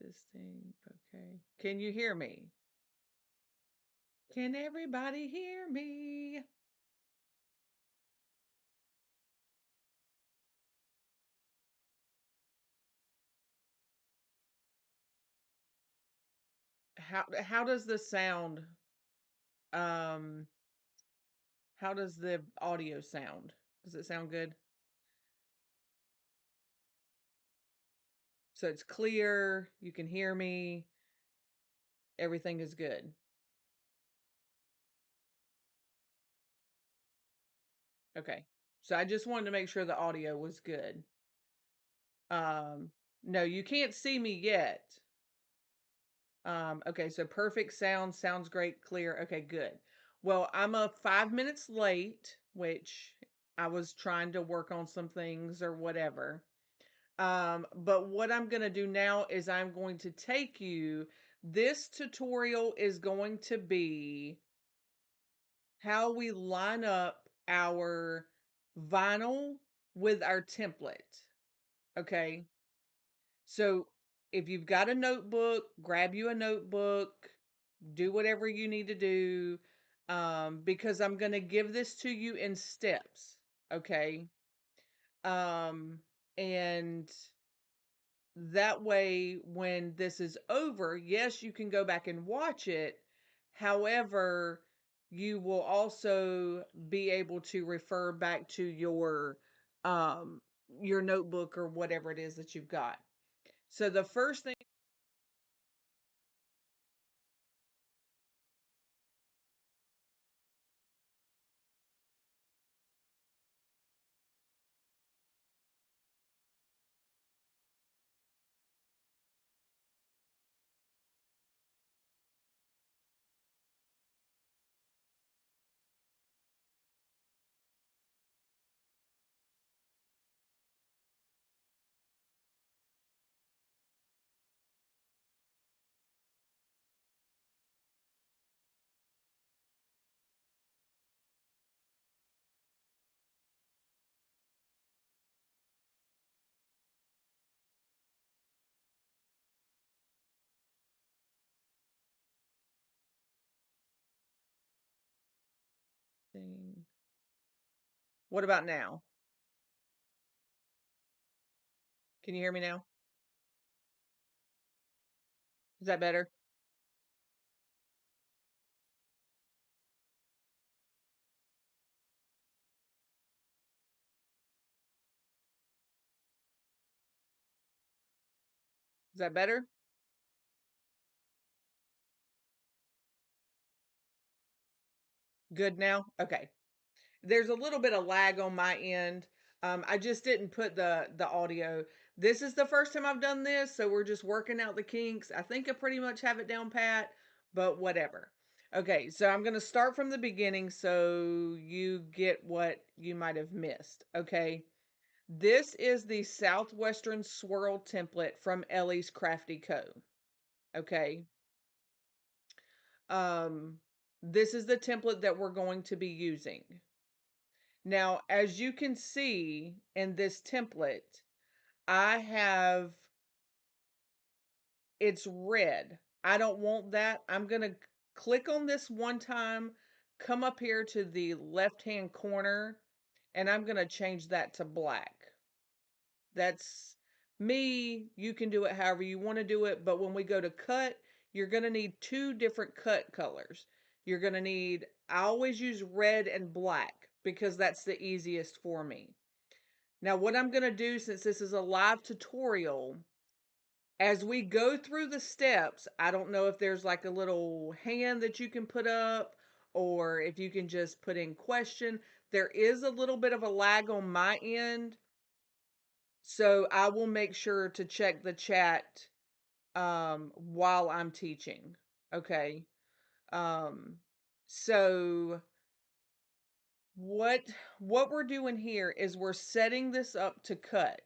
this thing. Okay. Can you hear me? Can everybody hear me? How does the sound um how does the audio sound? Does it sound good? So it's clear, you can hear me, everything is good. Okay. So I just wanted to make sure the audio was good. Um no, you can't see me yet. Okay, so perfect sound, sounds great, clear. Okay, good. Well, I'm 5 minutes late, which I was trying to work on some things or whatever. But what I'm going to do now is I'm going to take you, this tutorial is going to be how we line up our vinyl with our template. Okay. So if you've got a notebook, grab you a notebook, do whatever you need to do, because I'm going to give this to you in steps. Okay. Um, and that way, when this is over, yes, you can go back and watch it. However, you will also be able to refer back to um your notebook or whatever it is that you've got. So the first thing, what about now? Can you hear me now? Is that better? Is that better? Good now? Okay. There's a little bit of lag on my end. I just didn't put the audio. This is the first time I've done this, so we're just working out the kinks. I think I pretty much have it down pat, but whatever. Okay, so I'm going to start from the beginning so you get what you might have missed. Okay. This is the Southwestern Swirl template from Ellie's Crafty Co. Okay. Um, this is the template that we're going to be using. Now, as you can see in this template, I have, it's red. I don't want that. I'm going to click on this one time, come up here to the left-hand corner, and I'm going to change that to black. That's me. You can do it however you want to do it. But when we go to cut, you're going to need two different cut colors. You're going to need, I always use red and black because that's the easiest for me. Now, what I'm going to do, since this is a live tutorial, as we go through the steps, I don't know if there's like a little hand that you can put up or if you can just put in question. There is a little bit of a lag on my end, so I will make sure to check the chat while I'm teaching. Okay. Um, so what what we're doing here is we're setting this up to cut.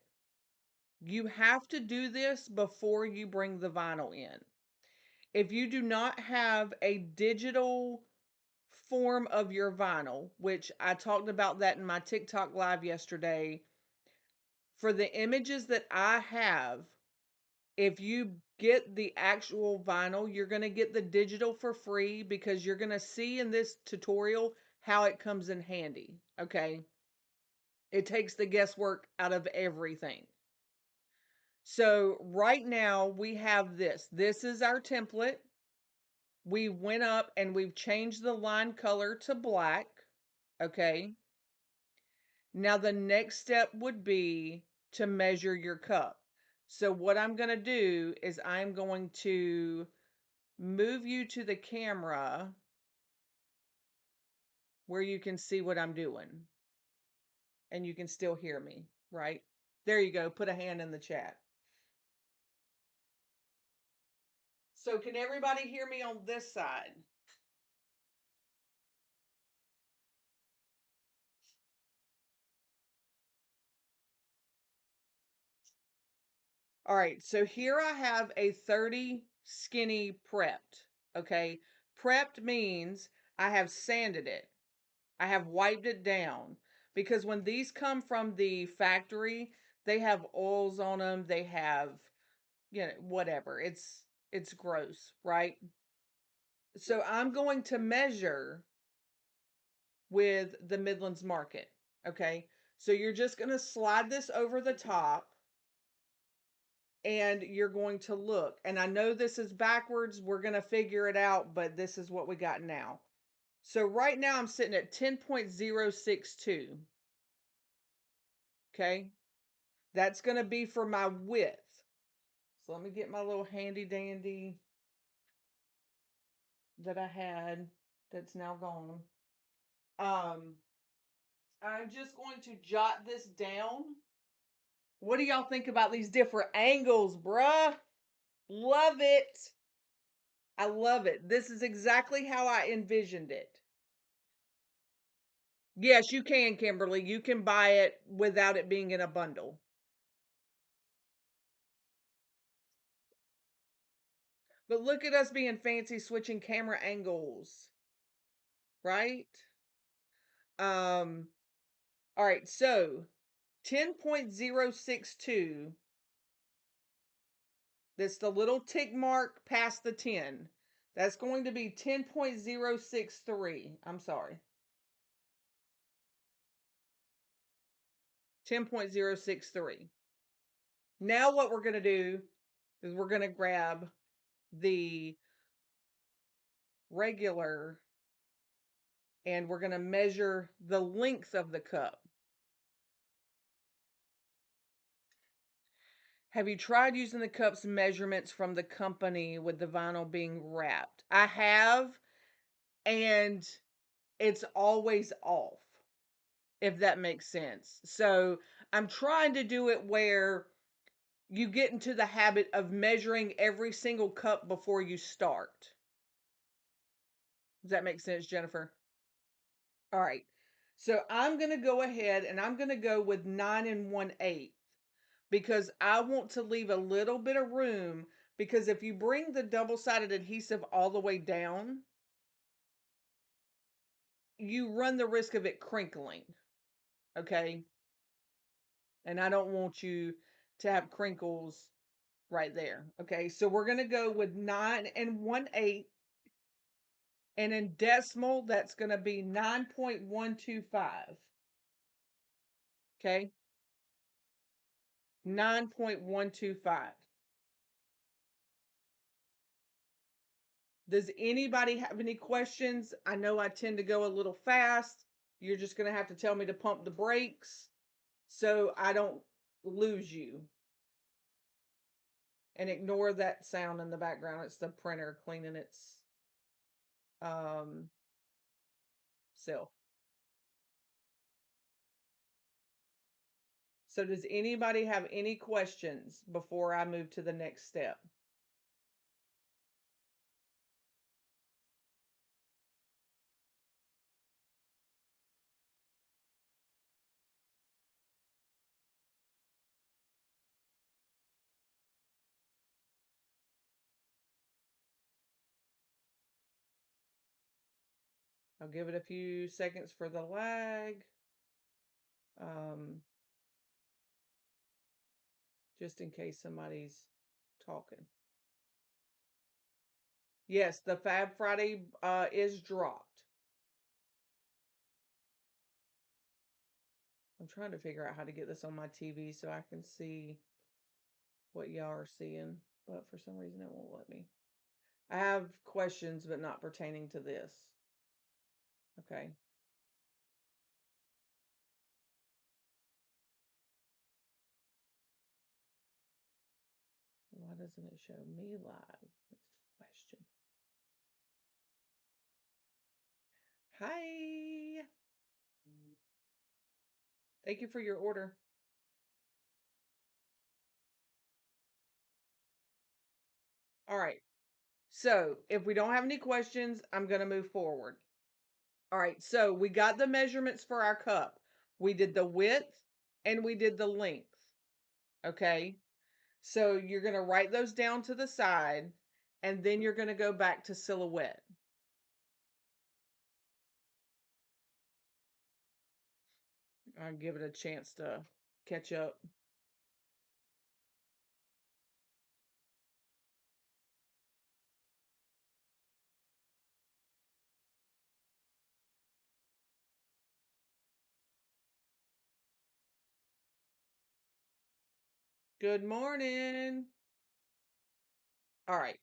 You have to do this before you bring the vinyl in. If you do not have a digital form of your vinyl, which I talked about that in my TikTok live yesterday, for the images that I have, If you get the actual vinyl, you're going to get the digital for free because you're going to see in this tutorial how it comes in handy. Okay. It takes the guesswork out of everything. So right now we have this. This is our template. We went up and we've changed the line color to black. Okay. Now the next step would be to measure your cup. So what I'm going to do is I'm going to move you to the camera where you can see what I'm doing and you can still hear me, right? There you go. Put a hand in the chat. So can everybody hear me on this side? All right, so here I have a 30 skinny prepped. Okay, prepped means I have sanded it, I have wiped it down because when these come from the factory, they have oils on them, they have, whatever. It's gross, right? So I'm going to measure with the Midlands Market. Okay, so you're just going to slide this over the top and you're going to look. And I know this is backwards. We're going to figure it out, but this is what we got now. So right now I'm sitting at 10.062. Okay. That's going to be for my width. So let me get my little handy dandy that I had that's now gone. I'm just going to jot this down. What do y'all think about these different angles, bruh? Love it. I love it. This is exactly how I envisioned it. Yes, you can, Kimberly. You can buy it without it being in a bundle. But look at us being fancy switching camera angles, right? Um, all right, so 10.062. That's the little tick mark past the 10. That's going to be 10.063. I'm sorry. 10.063. Now what we're going to do is we're going to grab the regular and we're going to measure the length of the cup. Have you tried using the cup's measurements from the company with the vinyl being wrapped? I have, and it's always off, if that makes sense. So I'm trying to do it where you get into the habit of measuring every single cup before you start. Does that make sense, Jennifer? All right. So I'm going to go ahead and I'm going to go with 9 1/8 because I want to leave a little bit of room because if you bring the double-sided adhesive all the way down, you run the risk of it crinkling. Okay. And I don't want you to have crinkles right there. Okay. So we're going to go with 9 1/8. And in decimal, that's going to be 9.125. Okay. 9.125. Does anybody have any questions? I know I tend to go a little fast. You're just going to have to tell me to pump the brakes so I don't lose you. And ignore that sound in the background. It's the printer cleaning its self. So does anybody have any questions before I move to the next step? I'll give it a few seconds for the lag. Um, just in case somebody's talking. Yes, the Fab Friday is dropped. I'm trying to figure out how to get this on my TV so I can see what y'all are seeing, but for some reason it won't let me. I have questions, but not pertaining to this. Okay. Why doesn't it show me live? That's the question. Hi. Thank you for your order. All right. So if we don't have any questions, I'm going to move forward. All right. So we got the measurements for our cup. We did the width and we did the length. Okay. So you're going to write those down to the side and then you're going to go back to silhouette. I'll give it a chance to catch up. Good morning. All right.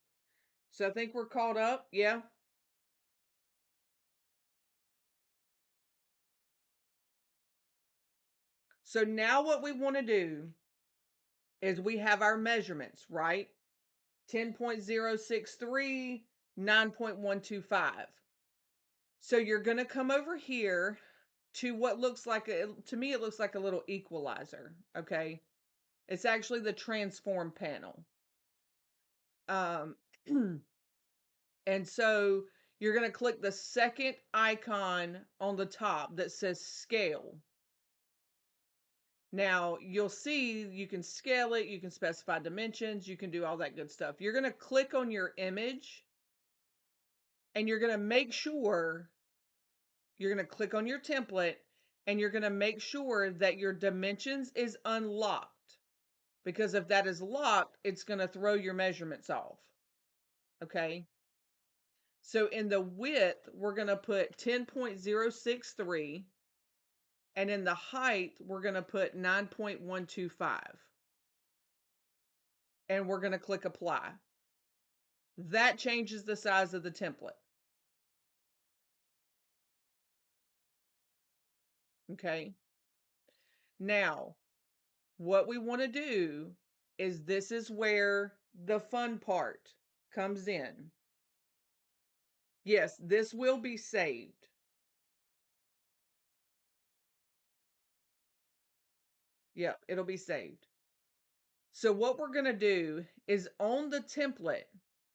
So I think we're caught up. Yeah. So now what we want to do is we have our measurements, right? 10.063, 9.125. So you're going to come over here to what looks like, to me, it looks like a little equalizer. Okay. It's actually the transform panel. Um, and so you're going to click the second icon on the top that says scale. Now you'll see you can scale it, you can specify dimensions, you can do all that good stuff. You're going to click on your image and you're going to make sure you're going to click on your template and you're going to make sure that your dimensions is unlocked, because if that is locked, it's going to throw your measurements off. Okay. So in the width, we're going to put 10.063, and in the height, we're going to put 9.125. And we're going to click apply. That changes the size of the template. Okay. Now, what we want to do is, this is where the fun part comes in. Yes, this will be saved. Yep, it'll be saved. So what we're going to do is on the template.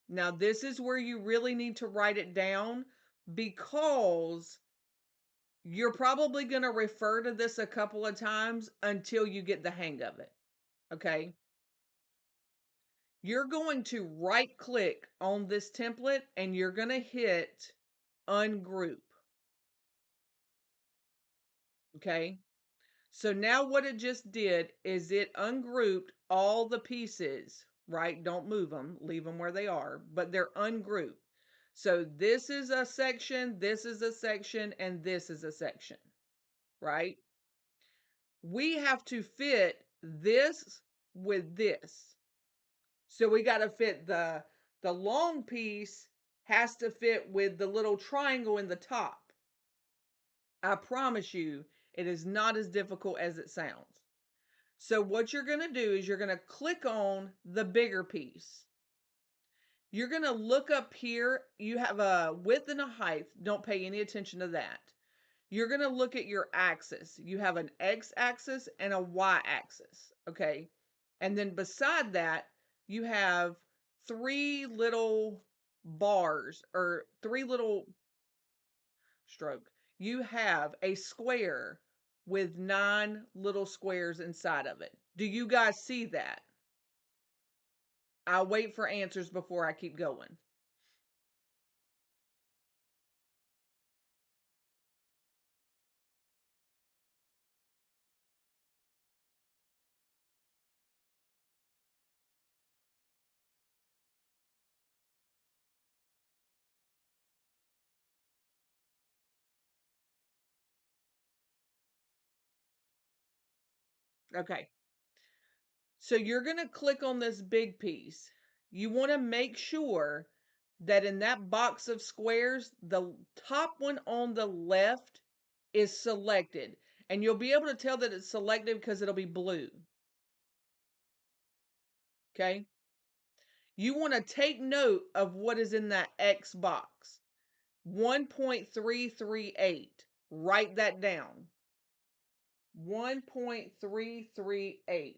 Now, this is where you really need to write it down, because you're probably going to refer to this a couple of times until you get the hang of it. Okay. You're going to right click on this template and you're going to hit ungroup. Okay. So now what it just did is it ungrouped all the pieces, right? Don't move them, leave them where they are, but they're ungrouped. So this is a section, this is a section, and this is a section, right? We have to fit this with this. So we got to fit the long piece has to fit with the little triangle in the top. I promise you, it is not as difficult as it sounds. So what you're going to do is you're going to click on the bigger piece. You're going to look up here. You have a width and a height. Don't pay any attention to that. You're going to look at your axis. You have an X axis and a Y axis. Okay. And then beside that, you have three little bars, or three little stroke. You have a square with 9 little squares inside of it. Do you guys see that? I'll wait for answers before I keep going. Okay. So you're going to click on this big piece. You want to make sure that in that box of squares, the top one on the left is selected. And you'll be able to tell that it's selected because it'll be blue. Okay. You want to take note of what is in that X box. 1.338. Write that down. 1.338.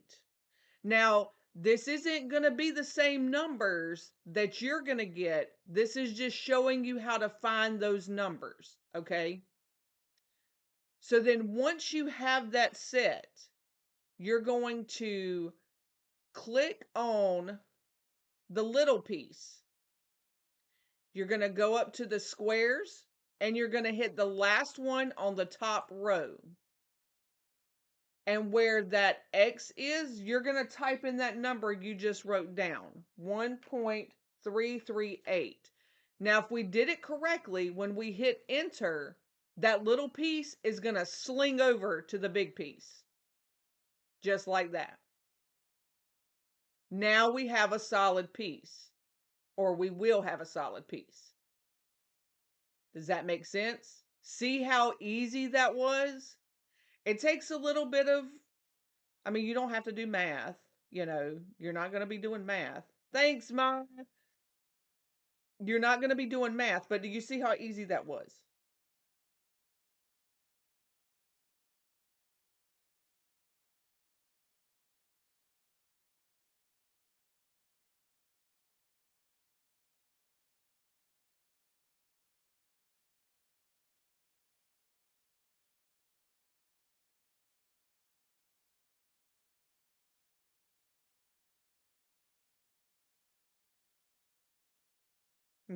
Now, this isn't going to be the same numbers that you're going to get. This is just showing you how to find those numbers, okay? So then once you have that set, you're going to click on the little piece. You're going to go up to the squares and you're going to hit the last one on the top row. And where that X is, you're going to type in that number you just wrote down, 1.338. Now, if we did it correctly, when we hit enter, that little piece is going to sling over to the big piece. Just like that. Now we have a solid piece, or we will have a solid piece. Does that make sense? See how easy that was? It takes a little bit of, I mean, you don't have to do math. You're not going to be doing math. Thanks, Mom. You're not going to be doing math, but do you see how easy that was?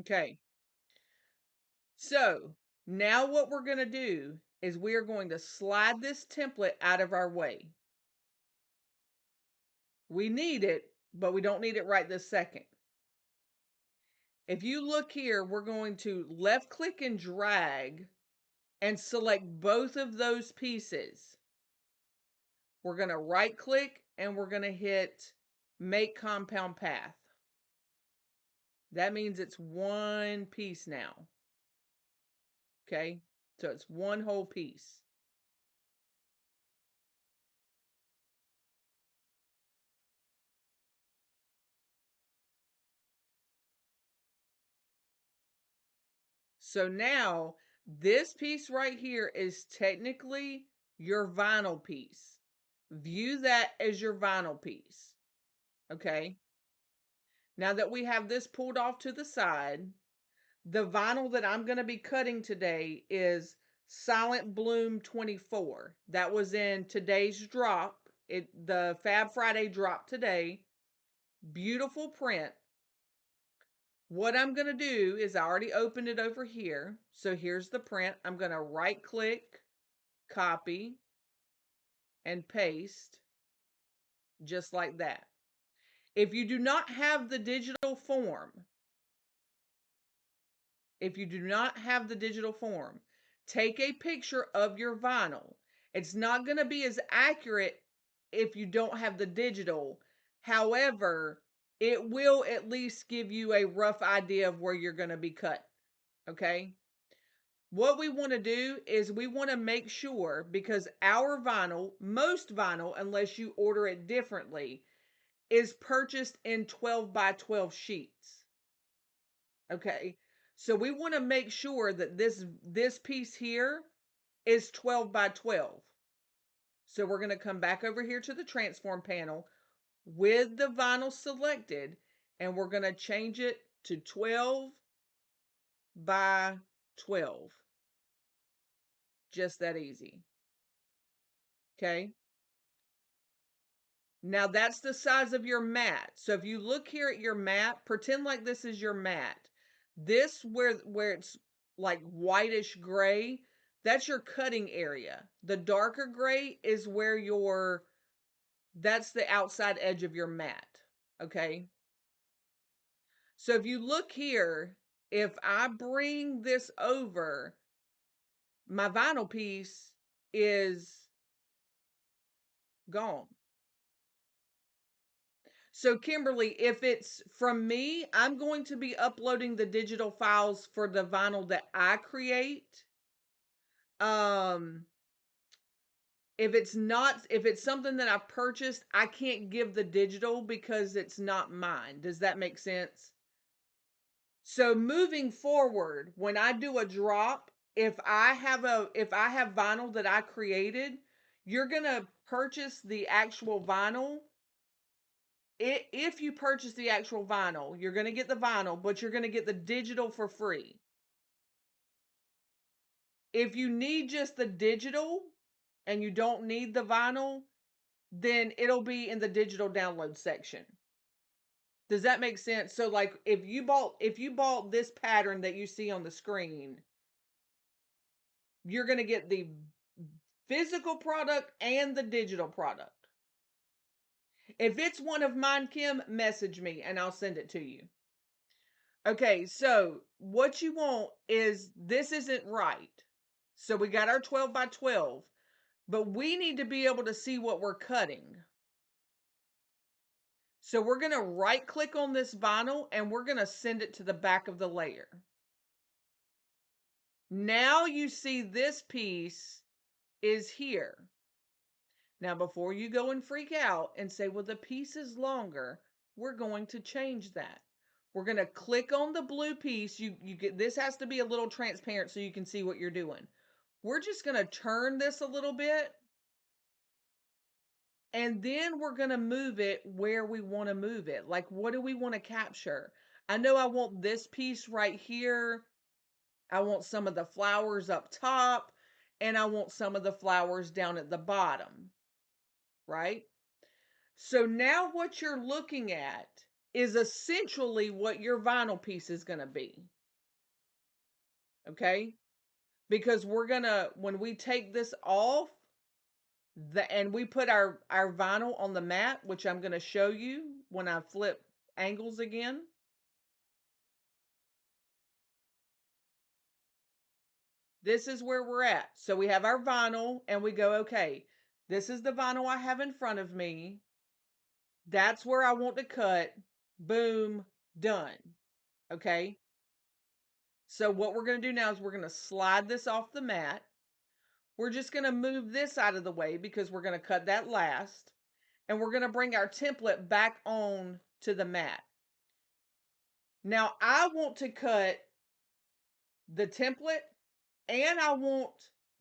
Okay. So now what we're going to do is we are going to slide this template out of our way. We need it, but we don't need it right this second. If you look here, we're going to left click and drag and select both of those pieces. We're going to right click and we're going to hit make compound path. That means it's one piece now. Okay, so it's one whole piece. So now this piece right here is technically your vinyl piece. View that as your vinyl piece. Okay. Now that we have this pulled off to the side, the vinyl that I'm going to be cutting today is Silent Bloom 24. That was in today's drop. The Fab Friday drop today. Beautiful print. What I'm going to do is I already opened it over here. So here's the print. I'm going to right click, copy, and paste just like that. If you do not have the digital form, take a picture of your vinyl. It's not going to be as accurate if you don't have the digital. However, it will at least give you a rough idea of where you're going to be cut. Okay? What we want to do is we want to make sure, because our vinyl, most vinyl, unless you order it differently, is purchased in 12 by 12 sheets. Okay. So we want to make sure that this piece here is 12 by 12. So we're going to come back over here to the transform panel with the vinyl selected, and we're going to change it to 12 by 12. Just that easy. Okay. Now that's the size of your mat. So if you look here at your mat, pretend like this is your mat. This where it's like whitish gray, that's your cutting area. The darker gray is where that's the outside edge of your mat. Okay? So if you look here, if I bring this over, my vinyl piece is gone. So Kimberly, if it's from me, I'm going to be uploading the digital files for the vinyl that I create. Um, if it's something that I've purchased, I can't give the digital because it's not mine. Does that make sense? So moving forward, when I do a drop, if I have vinyl that I created, you're going to purchase the actual vinyl. If you purchase the actual vinyl, you're going to get the vinyl, but you're going to get the digital for free. If you need just the digital and you don't need the vinyl, then it'll be in the digital download section. Does that make sense? So like if you bought this pattern that you see on the screen, you're going to get the physical product and the digital product. If it's one of mine, Kim, message me and I'll send it to you. Okay, so what you want is this isn't right. So we got our 12 by 12, but we need to be able to see what we're cutting. So we're going to right click on this vinyl and we're going to send it to the back of the layer. Now you see this piece is here. Now, before you go and freak out and say, well, the piece is longer, we're going to change that. We're going to click on the blue piece. You get, this has to be a little transparent so you can see what you're doing. We're just going to turn this a little bit. And then we're going to move it where we want to move it. Like, what do we want to capture? I know I want this piece right here. I want some of the flowers up top. And I want some of the flowers down at the bottom. Right? So now what you're looking at is essentially what your vinyl piece is going to be. Okay? Because we're going to, when we take this off, and we put our vinyl on the mat, which I'm going to show you when I flip angles again. This is where we're at. So we have our vinyl and we go, okay, this is the vinyl I have in front of me. That's where I want to cut. Boom, done. Okay. So what we're going to do now is we're going to slide this off the mat. We're just going to move this out of the way because we're going to cut that last. And we're going to bring our template back on to the mat. Now I want to cut the template and I want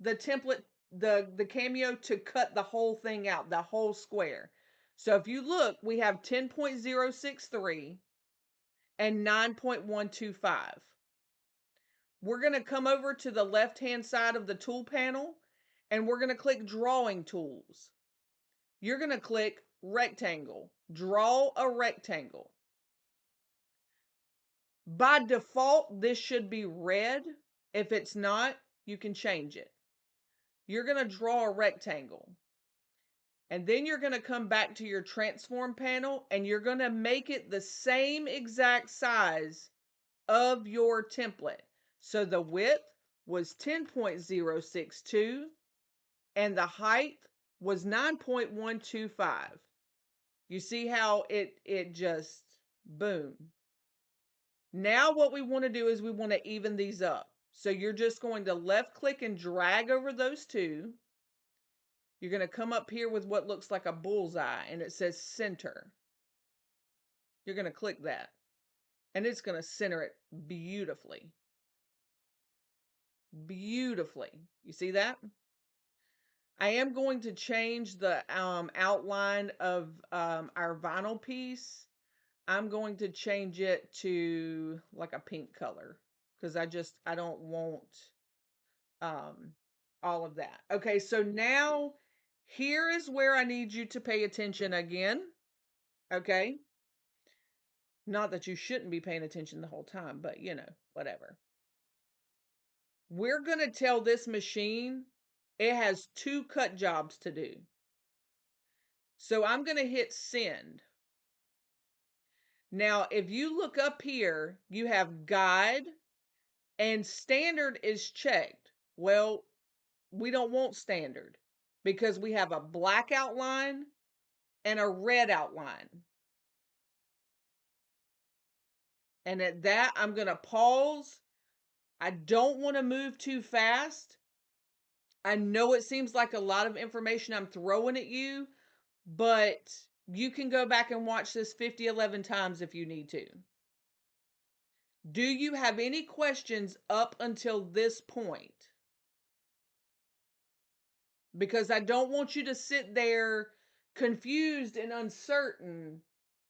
the template, the Cameo to cut the whole thing out, the whole square. So if you look, we have 10.063 and 9.125. We're going to come over to the left-hand side of the tool panel and we're going to click Drawing Tools. You're going to click Rectangle. Draw a rectangle. By default, this should be red. If it's not, you can change it. You're going to draw a rectangle. And then you're going to come back to your transform panel and you're going to make it the same exact size of your template. So the width was 10.062 and the height was 9.125. You see how it just boom. Now what we want to do is we want to even these up. So you're just going to left click and drag over those two. You're going to come up here with what looks like a bullseye and it says center. You're going to click that and it's going to center it beautifully. Beautifully. You see that? I am going to change the outline of our vinyl piece. I'm going to change it to like a pink color because I don't want all of that. Okay, so now here is where I need you to pay attention again. Okay. Not that you shouldn't be paying attention the whole time, but you know, whatever. We're going to tell this machine it has 2 cut jobs to do. So I'm going to hit send. Now, if you look up here, you have guide and standard is checked. Well, we don't want standard. because we have a black outline and a red outline. And at that, I'm going to pause. I don't want to move too fast. I know it seems like a lot of information I'm throwing at you, but you can go back and watch this 11 times if you need to. Do you have any questions up until this point? Because I don't want you to sit there confused and uncertain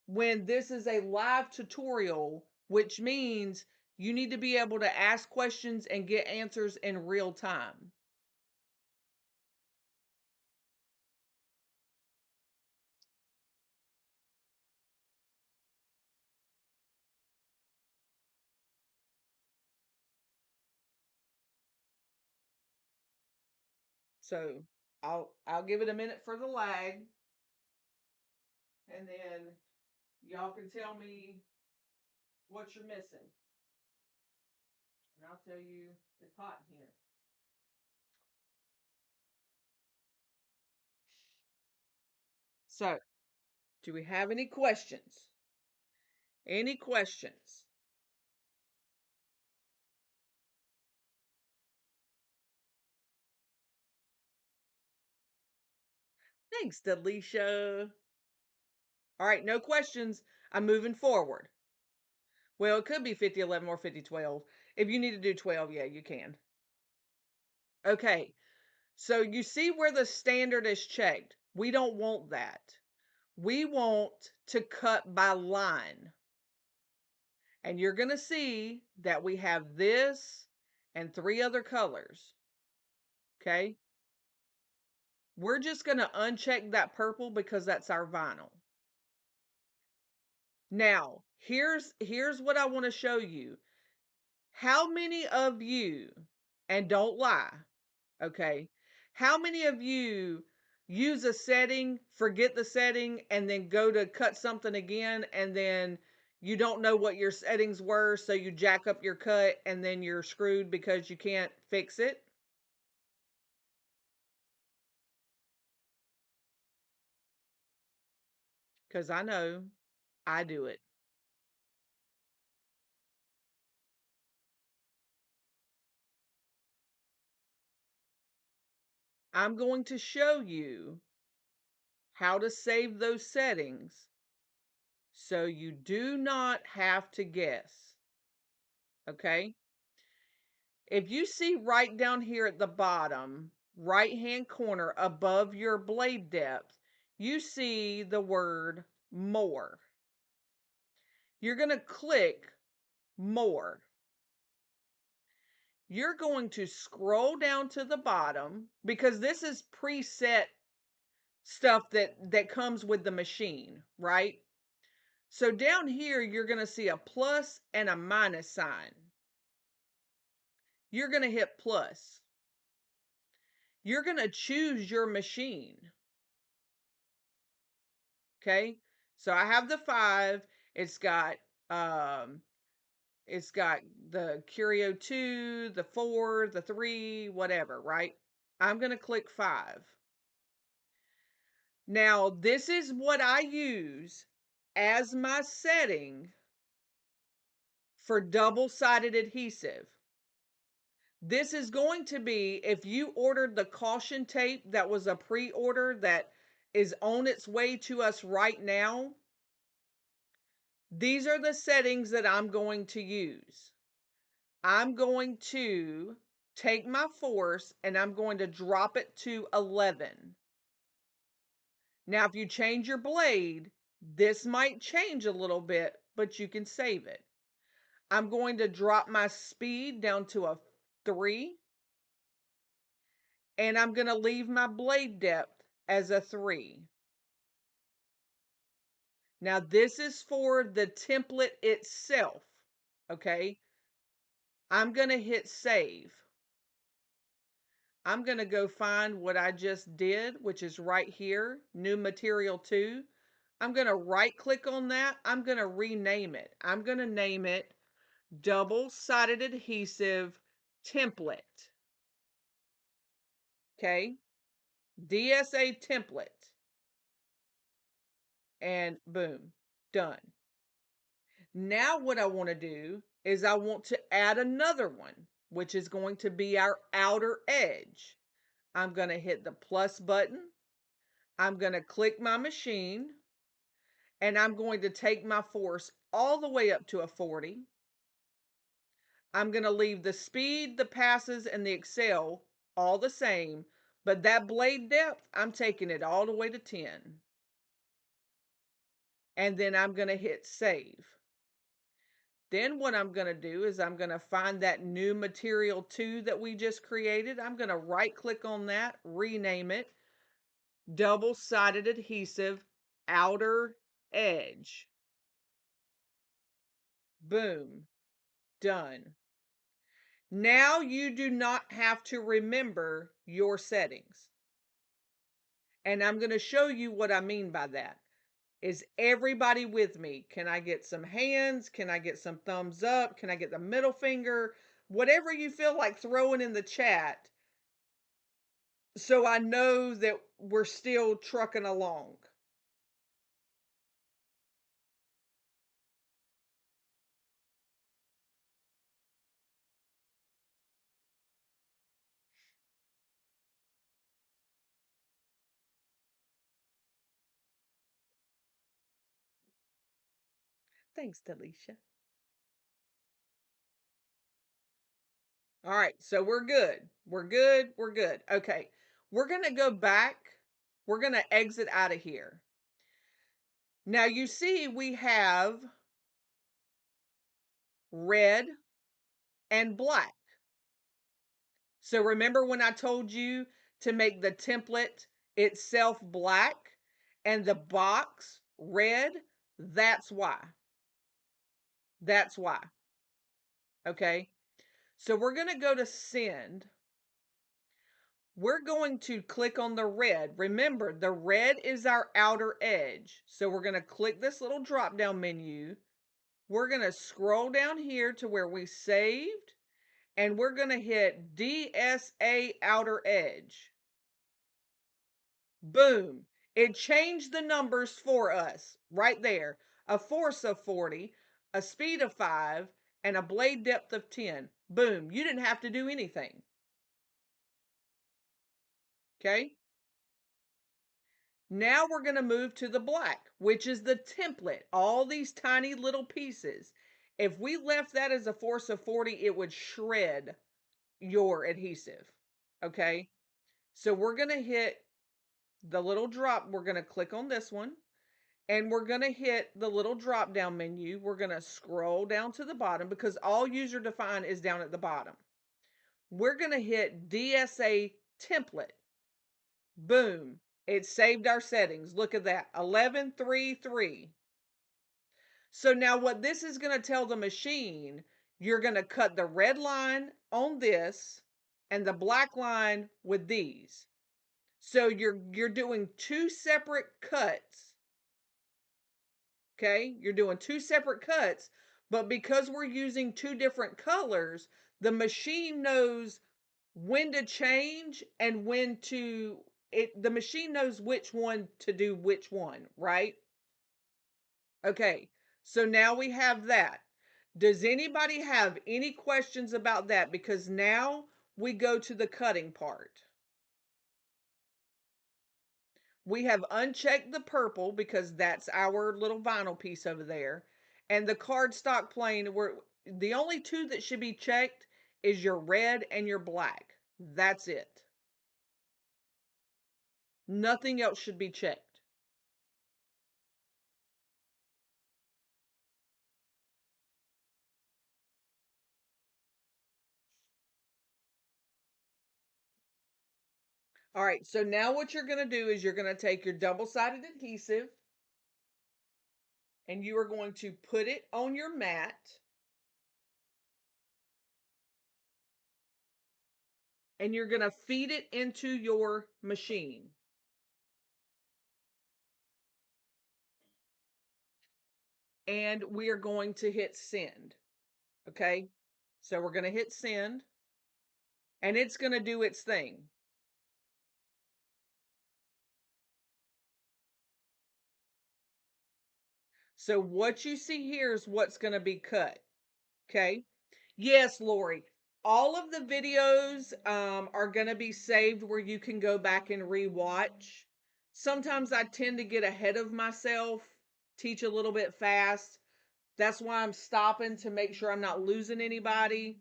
when this is a live tutorial, which means you need to be able to ask questions and get answers in real time. So I'll give it a minute for the lag, and then y'all can tell me what you're missing. And I'll tell you it's hot in here. So, do we have any questions? Any questions? Thanks, Delisha. All right, no questions. I'm moving forward. Well, it could be 5011 or 5012. If you need to do 12, yeah, you can. Okay, so you see where the standard is checked. We don't want that. We want to cut by line. And you're going to see that we have this and 3 other colors. Okay? We're just going to uncheck that purple because that's our vinyl. Now, here's what I want to show you. How many of you, and don't lie, okay? How many of you use a setting, forget the setting, and then go to cut something again, and then you don't know what your settings were, so you jack up your cut, and then you're screwed because you can't fix it? Because I know I do it. I'm going to show you how to save those settings so you do not have to guess. Okay? If you see right down here at the bottom, right hand corner above your blade depth, you see the word more. You're going to click more. You're going to scroll down to the bottom because this is preset stuff that comes with the machine, right? So down here, you're going to see a plus and a minus sign. You're going to hit plus. You're going to choose your machine. Okay. So I have the 5. It's got um it's got the Curio 2, the 4, the 3, whatever, right? I'm going to click 5. Now, this is what I use as my setting for double-sided adhesive. This is going to be, if you ordered the caution tape that was a pre-order that is on its way to us right now, these are the settings that I'm going to use. I'm going to take my force and I'm going to drop it to 11. Now, if you change your blade, this might change a little bit, but you can save it. I'm going to drop my speed down to a 3. And I'm going to leave my blade depth as a 3. Now, this is for the template itself, okay? I'm going to hit save. I'm going to go find what I just did, which is right here, new material 2. I'm going to right click on that. I'm going to rename it. I'm going to name it double-sided adhesive template. Okay. DSA template, and boom, done. Now what I want to do is I want to add another one, which is going to be our outer edge. I'm going to hit the plus button. I'm going to click my machine, and I'm going to take my force all the way up to a 40. I'm going to leave the speed, the passes, and the accel all the same, but that blade depth, I'm taking it all the way to 10. And then I'm going to hit save. Then what I'm going to do is I'm going to find that new material 2 that we just created. I'm going to right click on that, rename it, double-sided adhesive, outer edge. Boom, done. Now you do not have to remember your settings. And I'm going to show you what I mean by that. Is everybody with me? Can I get some hands? Can I get some thumbs up? Can I get the middle finger? Whatever you feel like throwing in the chat, so I know that we're still trucking along. Thanks, Delisha. All right, so we're good. We're good. We're good. Okay, we're going to go back. We're going to exit out of here. Now you see we have red and black. So remember when I told you to make the template itself black and the box red? That's why. That's why. Okay. So we're going to go to send. We're going to click on the red. Remember, the red is our outer edge. So we're going to click this little drop down menu. We're going to scroll down here to where we saved, and we're going to hit DSA outer edge. Boom. It changed the numbers for us right there. A force of 40, a speed of 5, and a blade depth of 10. Boom. You didn't have to do anything. Okay. Now we're going to move to the black, which is the template. All these tiny little pieces. If we left that as a force of 40, it would shred your adhesive. Okay. So we're going to hit the little drop. We're going to click on this one. And we're going to hit the little drop down menu. We're going to scroll down to the bottom because all user define is down at the bottom. We're going to hit DSA template. Boom. It saved our settings. Look at that. 11.3.3. So now what this is going to tell the machine, you're going to cut the red line on this and the black line with these. So you're doing two separate cuts. Okay, you're doing two separate cuts, but because we're using two different colors, the machine knows when to change and when to the machine knows which one to do which one, right? Okay, so now we have that. Does anybody have any questions about that? Because now we go to the cutting part. We have unchecked the purple because that's our little vinyl piece over there. And the cardstock plane, the only two that should be checked is your red and your black. That's it. Nothing else should be checked. All right, so now what you're going to do is you're going to take your double-sided adhesive and you are going to put it on your mat. And you're going to feed it into your machine. And we are going to hit send. Okay, so we're going to hit send and it's going to do its thing. So what you see here is what's going to be cut. Okay. Yes, Lori. All of the videos are going to be saved where you can go back and rewatch. Sometimes I tend to get ahead of myself, teach a little bit fast. That's why I'm stopping to make sure I'm not losing anybody.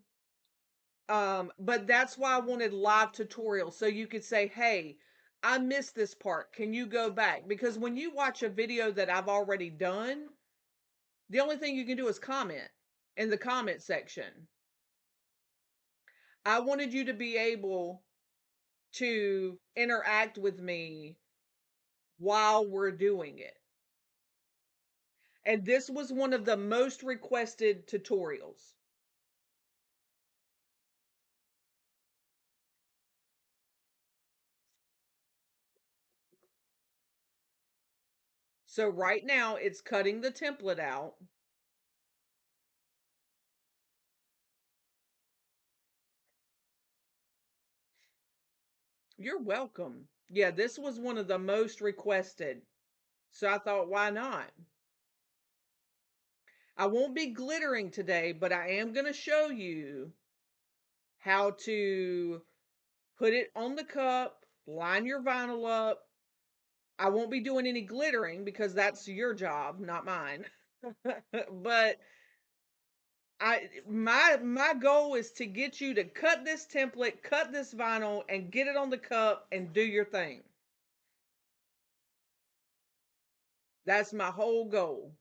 But that's why I wanted live tutorials so you could say, hey, I missed this part. Can you go back? Because when you watch a video that I've already done, the only thing you can do is comment in the comment section. I wanted you to be able to interact with me while we're doing it. And this was one of the most requested tutorials. So right now it's cutting the template out. You're welcome. Yeah, this was one of the most requested. So I thought, why not? I won't be glittering today, but I am going to show you how to put it on the cup, line your vinyl up. I won't be doing any glittering because that's your job, not mine. But my goal is to get you to cut this template, cut this vinyl, and get it on the cup and do your thing. That's my whole goal.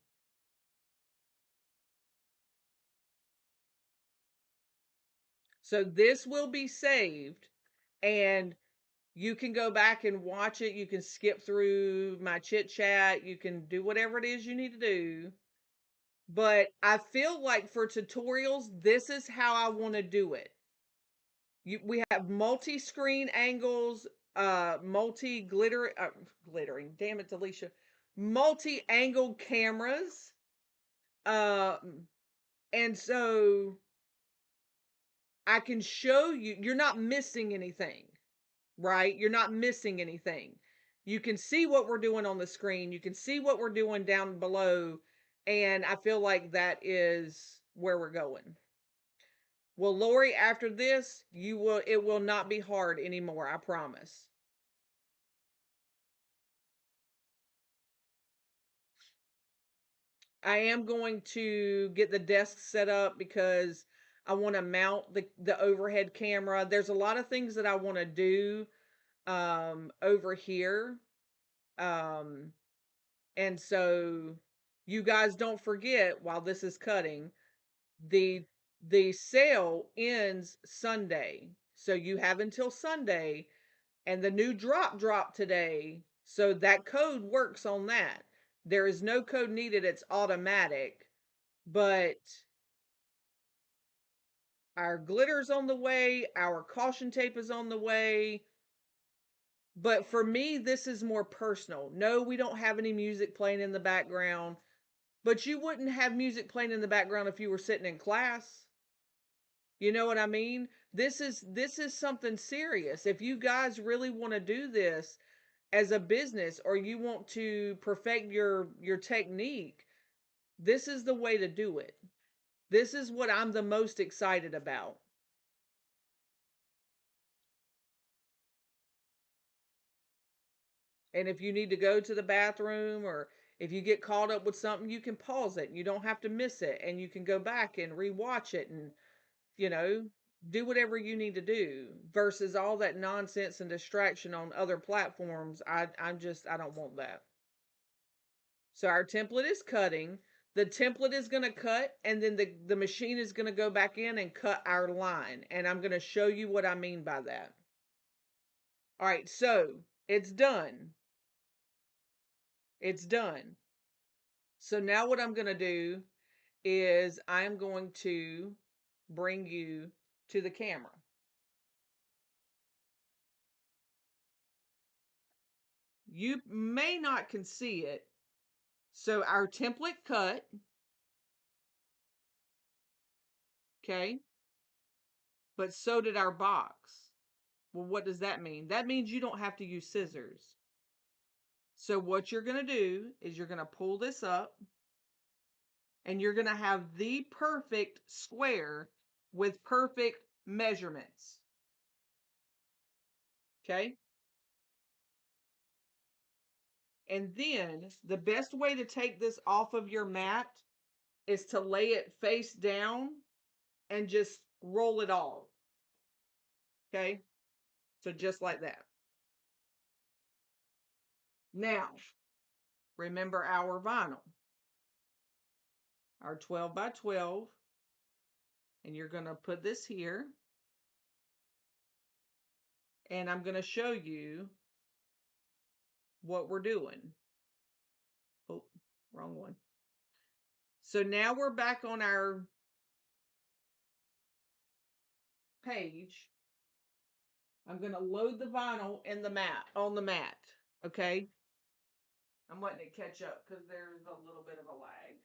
So this will be saved, and you can go back and watch it. You can skip through my chit chat. You can do whatever it is you need to do. But I feel like for tutorials, this is how I want to do it. We have multi-screen angles, glittering. Damn it, Alicia. Multi-angle cameras. Um, and so I can show you, you're not missing anything, right? You're not missing anything. You can see what we're doing on the screen. You can see what we're doing down below. And I feel like that is where we're going. Well, Lori, after this, it will not be hard anymore, I promise. I am going to get the desk set up because I want to mount the overhead camera. There's a lot of things that I want to do over here. Um, and so you guys don't forget while this is cutting, the the sale ends Sunday. So you have until Sunday, and the new drop today. So that code works on that. There is no code needed, it's automatic. But our glitter's on the way, our caution tape is on the way. But for me, this is more personal. No, we don't have any music playing in the background, but you wouldn't have music playing in the background if you were sitting in class. You know what I mean? This is something serious. If you guys really want to do this as a business, or you want to perfect your technique, this is the way to do it. This is what I'm the most excited about. And if you need to go to the bathroom, or if you get caught up with something, you can pause it. You don't have to miss it, and you can go back and rewatch it, and you know, do whatever you need to do, versus all that nonsense and distraction on other platforms. I don't want that. So our template is cutting. The template is going to cut, and then the machine is going to go back in and cut our line. And I'm going to show you what I mean by that. All right, so it's done. It's done. So now what I'm going to do is I'm going to bring you to the camera. You may not can see it. So our template cut, okay, but so did our box. Well, what does that mean? That means you don't have to use scissors. So what you're going to do is you're going to pull this up. and you're going to have the perfect square with perfect measurements. Okay. And then the best way to take this off of your mat is to lay it face down and just roll it off. Okay. So just like that. Now, remember our vinyl, our 12 by 12, and you're going to put this here. And I'm going to show you what we're doing. Oh, wrong one. So now we're back on our page. I'm going to load the vinyl in the mat, on the mat. Okay. I'm letting it catch up because there's a little bit of a lag.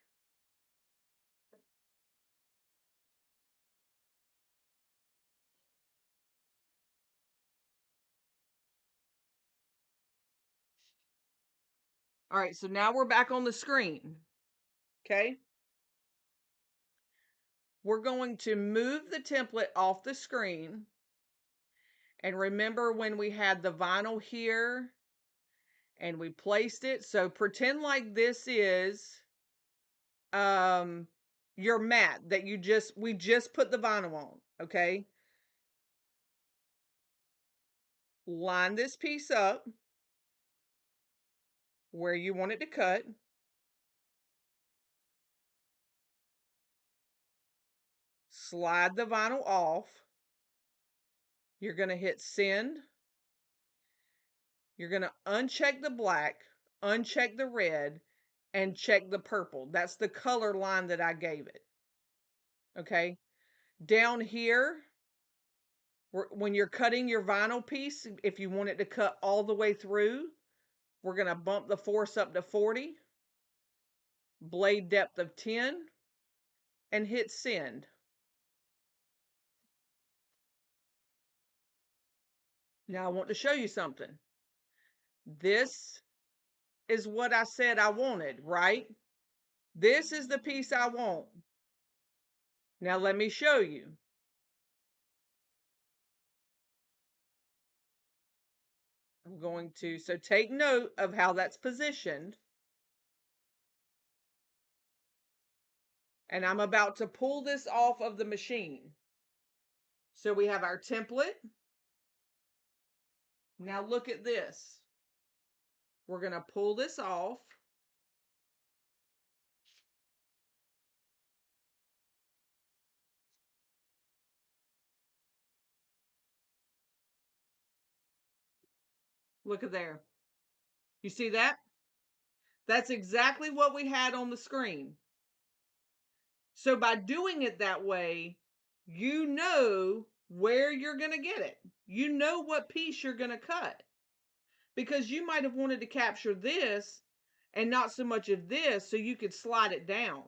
All right. So now we're back on the screen. Okay. We're going to move the template off the screen. And remember when we had the vinyl here and we placed it? So pretend like this is your mat that we just put the vinyl on. Okay. Line this piece up where you want it to cut. Slide the vinyl off. You're going to hit send. You're going to uncheck the black, uncheck the red, and check the purple. That's the color line that I gave it. Okay. Down here, when you're cutting your vinyl piece, if you want it to cut all the way through, we're going to bump the force up to 40, blade depth of 10, and hit send. Now I want to show you something. This is what I said I wanted, right? This is the piece I want. Now let me show you. I'm going to, so take note of how that's positioned. And I'm about to pull this off of the machine. So we have our template. Now look at this. We're going to pull this off. Look at there. You see that? That's exactly what we had on the screen. So by doing it that way, you know where you're going to get it. You know what piece you're going to cut. Because you might have wanted to capture this and not so much of this, so you could slide it down.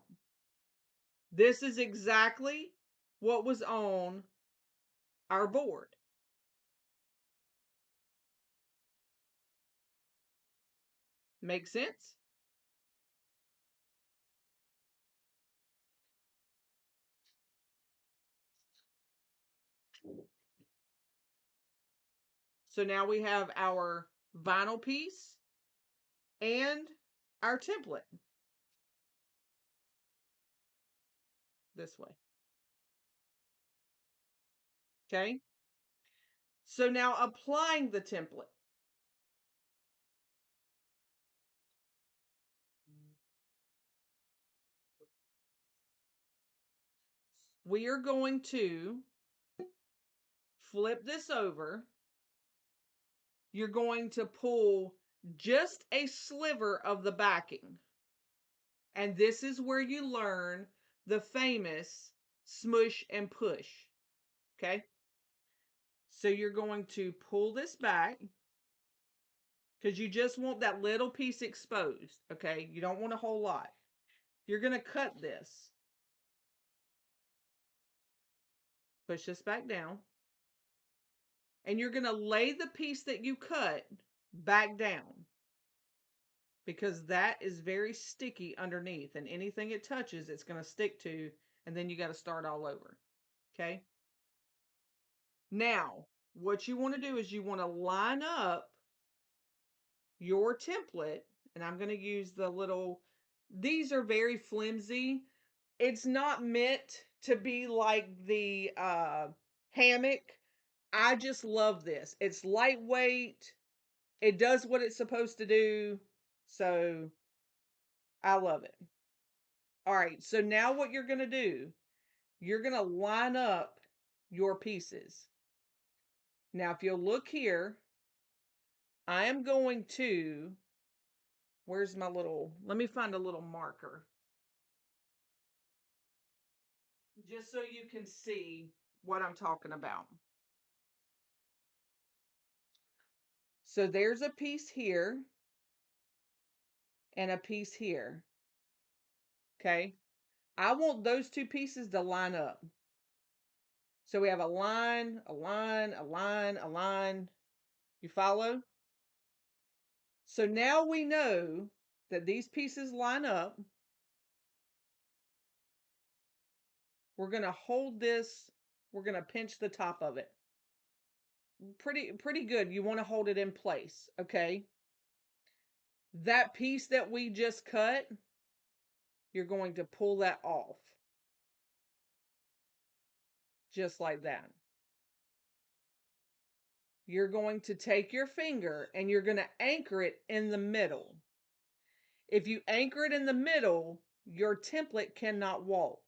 This is exactly what was on our board. Make sense? So now we have our vinyl piece and our template this way. Okay. So now applying the template. We are going to flip this over. You're going to pull just a sliver of the backing. And this is where you learn the famous smush and push. Okay. So you're going to pull this back because you just want that little piece exposed. Okay. You don't want a whole lot. You're going to cut this. Push this back down. And you're going to lay the piece that you cut back down. because that is very sticky underneath, and anything it touches, it's going to stick to, and then you got to start all over. Okay. Now, what you want to do is you want to line up your template, and I'm going to use the little, these are very flimsy. It's not meant to be like the hammock. I just love this. It's lightweight. It does what it's supposed to do. So I love it. All right. So now what you're going to do, you're going to line up your pieces. Now, if you'll look here, I am going to, where's my little, let me find a little marker just so you can see what I'm talking about. So there's a piece here and a piece here. Okay. I want those two pieces to line up. So we have a line, a line, a line, a line. You follow? So now we know that these pieces line up. We're going to hold this. We're going to pinch the top of it. Pretty good. You want to hold it in place. Okay. That piece that we just cut, you're going to pull that off. Just like that. You're going to take your finger and you're going to anchor it in the middle. If you anchor it in the middle, your template cannot walk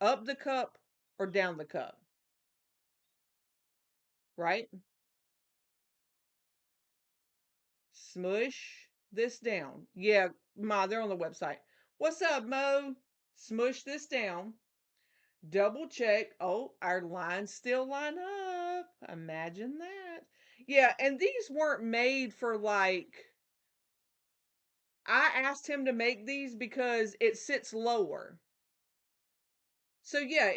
up the cup or down the cup. Right? Smush this down. Yeah, Ma, they're on the website. What's up, Mo? Smush this down. Double check. Oh, our lines still line up. Imagine that. Yeah, and these weren't made for like, I asked him to make these because it sits lower. So yeah,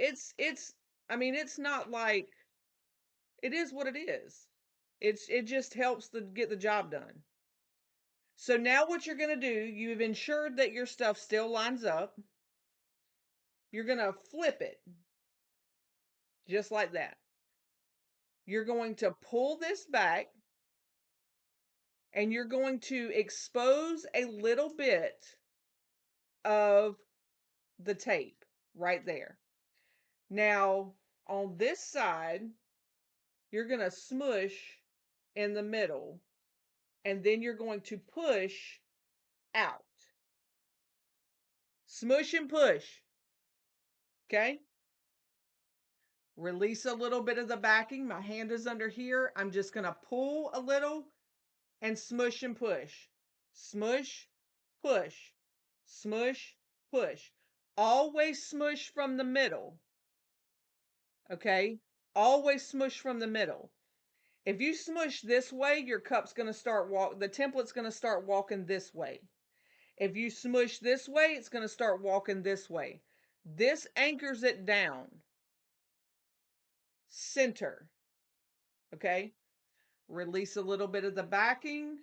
I mean, it's not like, it is what it is. It just helps to get the job done. So now what you're going to do, you've ensured that your stuff still lines up. You're going to flip it just like that. You're going to pull this back and you're going to expose a little bit of the tape right there. Now, on this side, you're going to smush in the middle and then you're going to push out. Smush and push. Okay? Release a little bit of the backing. My hand is under here. I'm just going to pull a little and smush and push. Smush, push. Smush, push. Always smush from the middle. Okay? Always smush from the middle. If you smush this way, your cup's going to start the template's going to start walking this way. If you smush this way, it's going to start walking this way. This anchors it down. Center. Okay? Release a little bit of the backing.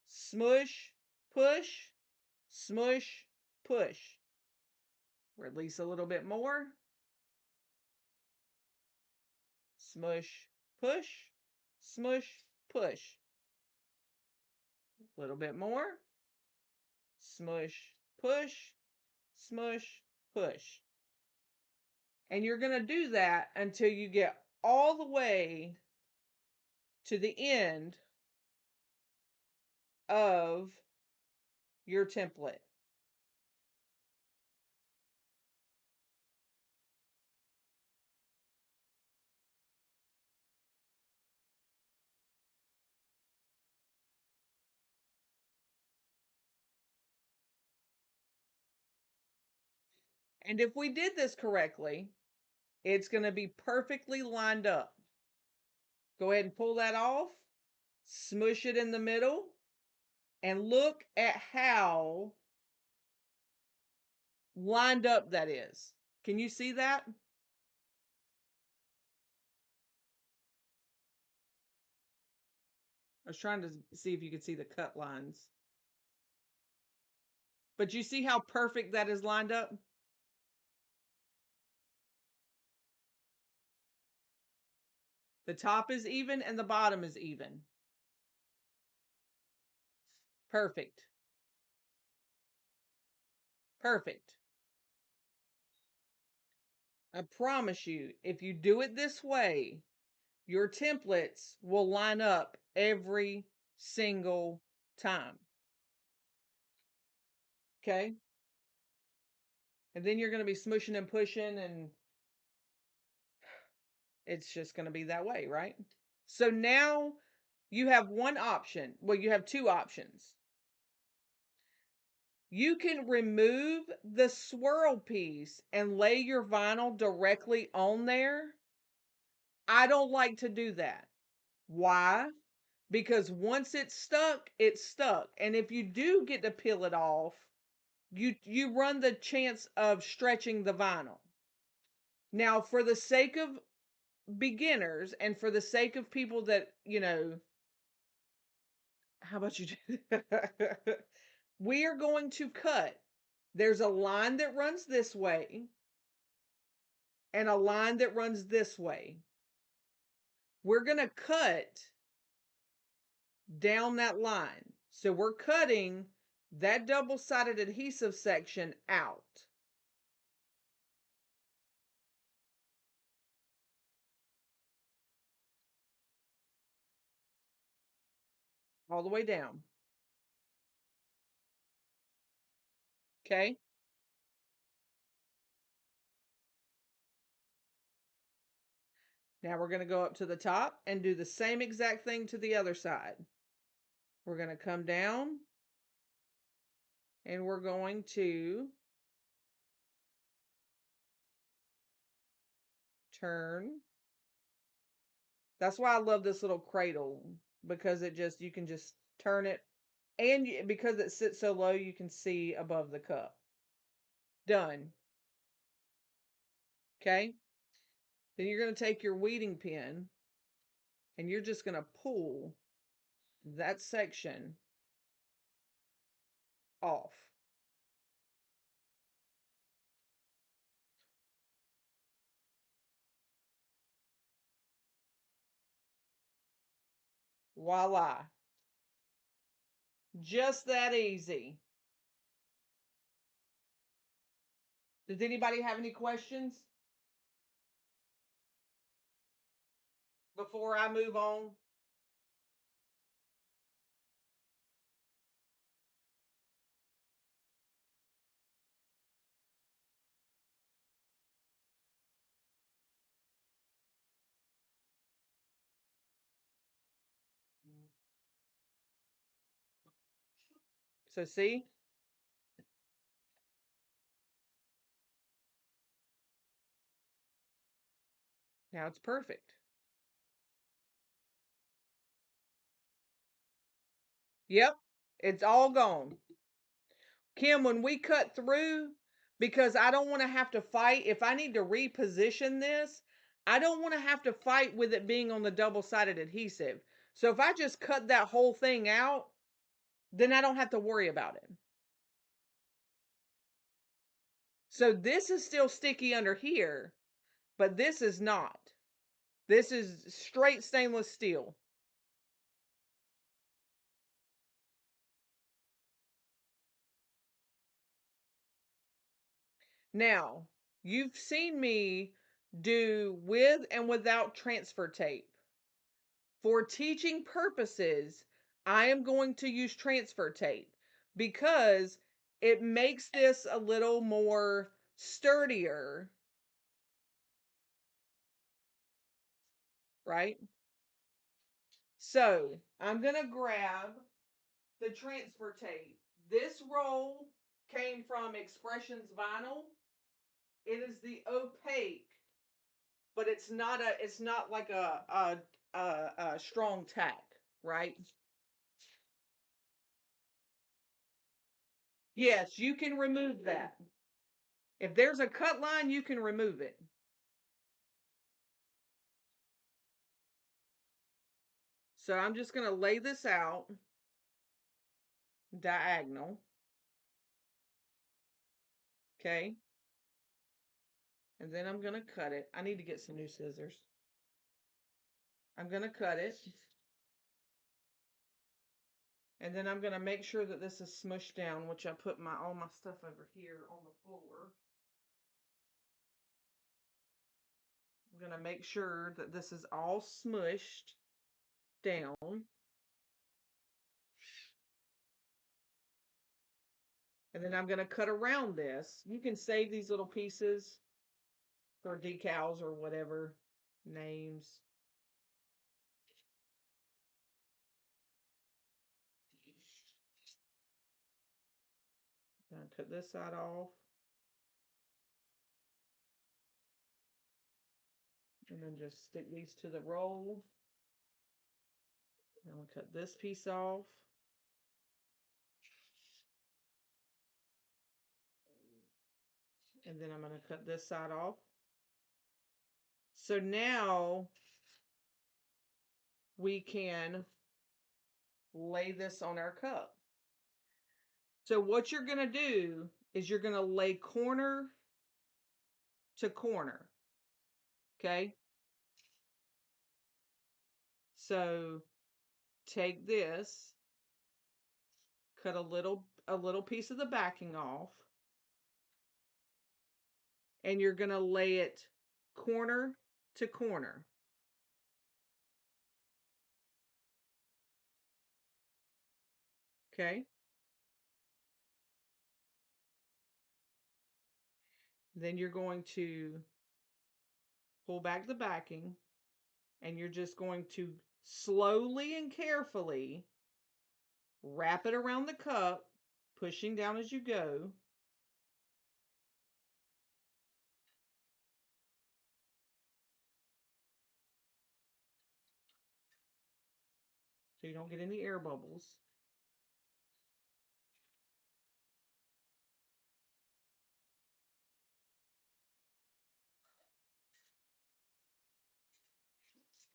Smush, push, smush, push. Release a little bit more. Smush, push, smush, push. A little bit more. Smush, push, smush, push. And you're going to do that until you get all the way to the end of your template. And if we did this correctly, it's going to be perfectly lined up. Go ahead and pull that off, smush it in the middle, and look at how lined up that is. Can you see that? I was trying to see if you could see the cut lines. But you see how perfect that is lined up? The top is even and the bottom is even. Perfect. Perfect. I promise you, if you do it this way, your templates will line up every single time. Okay? And then you're going to be smushing and pushing, and it's just going to be that way, right? So now you have one option. Well, you have two options. You can remove the swirl piece and lay your vinyl directly on there. I don't like to do that. Why? Because once it's stuck, it's stuck. And if you do get to peel it off, you run the chance of stretching the vinyl. Now, for the sake of beginners and for the sake of people that, how about you do we are going to cut. There's a line that runs this way and a line that runs this way. We're going to cut down that line. So we're cutting that double-sided adhesive section out. All the way down. Okay? Now we're going to go up to the top and do the same exact thing to the other side. We're going to come down and we're going to turn. That's why I love this little cradle, because you can just turn it, and because it sits so low, you can see above the cup. Done. Okay? Then you're going to take your weeding pin and you're just going to pull that section off. Voila. Just that easy. Does anybody have any questions before I move on? So see, now it's perfect. Yep, it's all gone. Kim, when we cut through, because I don't want to have to fight, if I need to reposition this, I don't want to have to fight with it being on the double-sided adhesive. So if I just cut that whole thing out, then I don't have to worry about it. So this is still sticky under here, but this is not. This is straight stainless steel. Now, you've seen me do with and without transfer tape. For teaching purposes, I am going to use transfer tape because it makes this a little more sturdier, right? So I'm going to grab the transfer tape. This roll came from Expressions Vinyl. It is the opaque, but it's not like a strong tack, right? Yes, you can remove that. If there's a cut line, you can remove it. So I'm just going to lay this out diagonal. Okay. And then I'm going to cut it. I need to get some new scissors. I'm going to cut it. And then I'm going to make sure that this is smushed down, which I put all my stuff over here on the floor. I'm going to make sure that this is all smushed down. And then I'm going to cut around this. You can save these little pieces for decals or whatever names. I'm going to cut this side off. And then just stick these to the roll. I'm going to cut this piece off. And then I'm going to cut this side off. So now we can lay this on our cup. So what you're going to do is you're going to lay corner to corner. Okay? So take this, cut a little piece of the backing off, and you're going to lay it corner to corner. Okay? Then you're going to pull back the backing, and you're just going to slowly and carefully wrap it around the cup, pushing down as you go. So you don't get any air bubbles.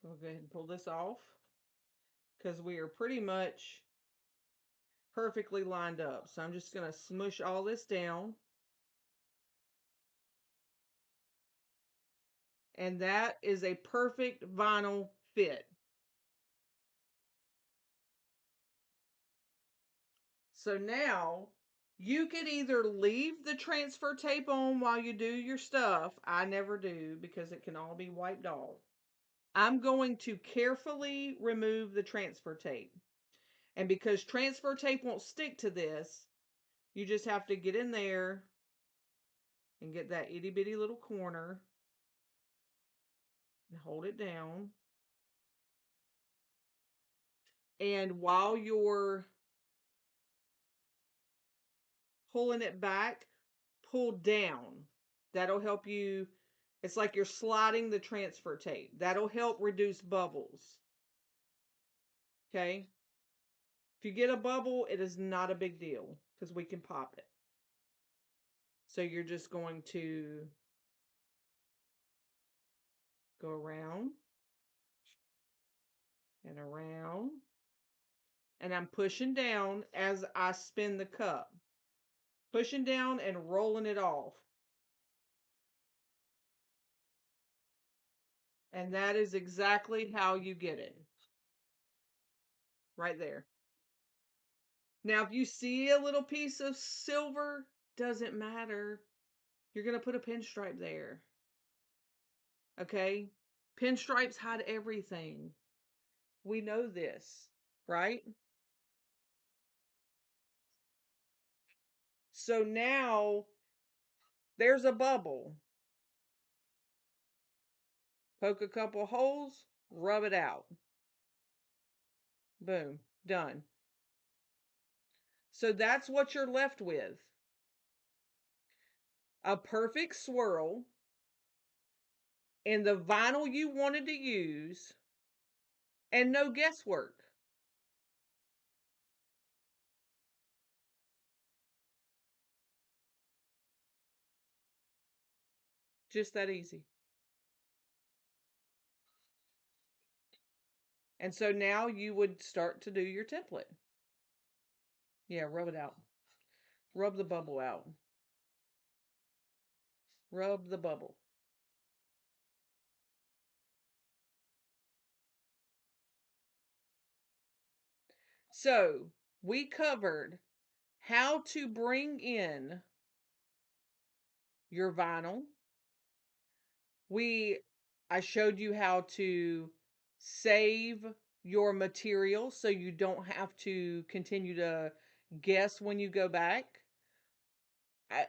We'll go ahead and pull this off because we are pretty much perfectly lined up. So I'm just going to smush all this down. And that is a perfect vinyl fit. So now you could either leave the transfer tape on while you do your stuff. I never do because it can all be wiped off. I'm going to carefully remove the transfer tape. And because transfer tape won't stick to this, you just have to get in there and get that itty bitty little corner and hold it down. And while you're pulling it back, pull down. That'll help you. It's like you're sliding the transfer tape. That'll help reduce bubbles. Okay? If you get a bubble, it is not a big deal because we can pop it. So you're just going to go around and around. And I'm pushing down as I spin the cup. Pushing down and rolling it off. And that is exactly how you get it. Right there. Now, if you see a little piece of silver, doesn't matter. You're going to put a pinstripe there. Okay? Pinstripes hide everything. We know this, right? So now there's a bubble. Poke a couple holes, rub it out. Boom, done. So that's what you're left with. A perfect swirl in the vinyl you wanted to use and no guesswork. Just that easy. And so now you would start to do your template. Yeah, rub it out. Rub the bubble out. Rub the bubble. So we covered how to bring in your vinyl. We I showed you how to save your material so you don't have to continue to guess when you go back.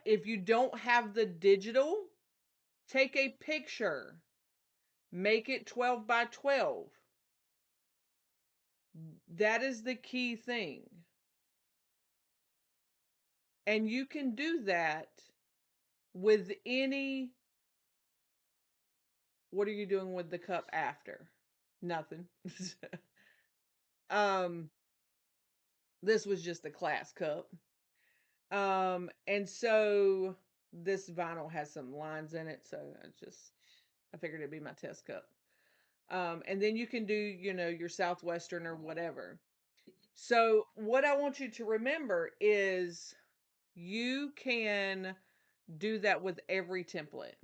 If you don't have the digital, take a picture. Make it 12 by 12. That is the key thing. And you can do that with any. What are you doing with the cup after? Nothing. um this was just a class cup. And so this vinyl has some lines in it, so I figured it'd be my test cup. And then you can do, your Southwestern or whatever. So what I want you to remember is you can do that with every template.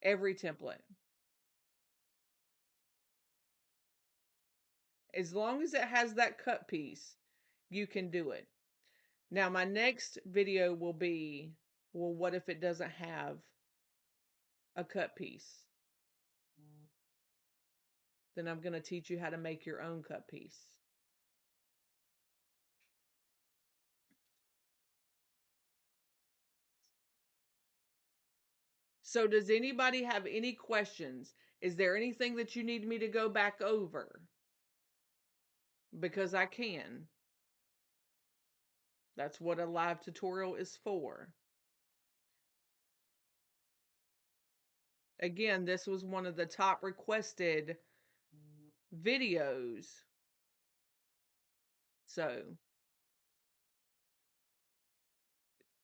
Every template. As long as it has that cut piece, you can do it. Now, my next video will be, well, what if it doesn't have a cut piece? Then I'm going to teach you how to make your own cut piece. So does anybody have any questions? Is there anything that you need me to go back over? Because I can. That's what a live tutorial is for. Again, this was one of the top requested videos. So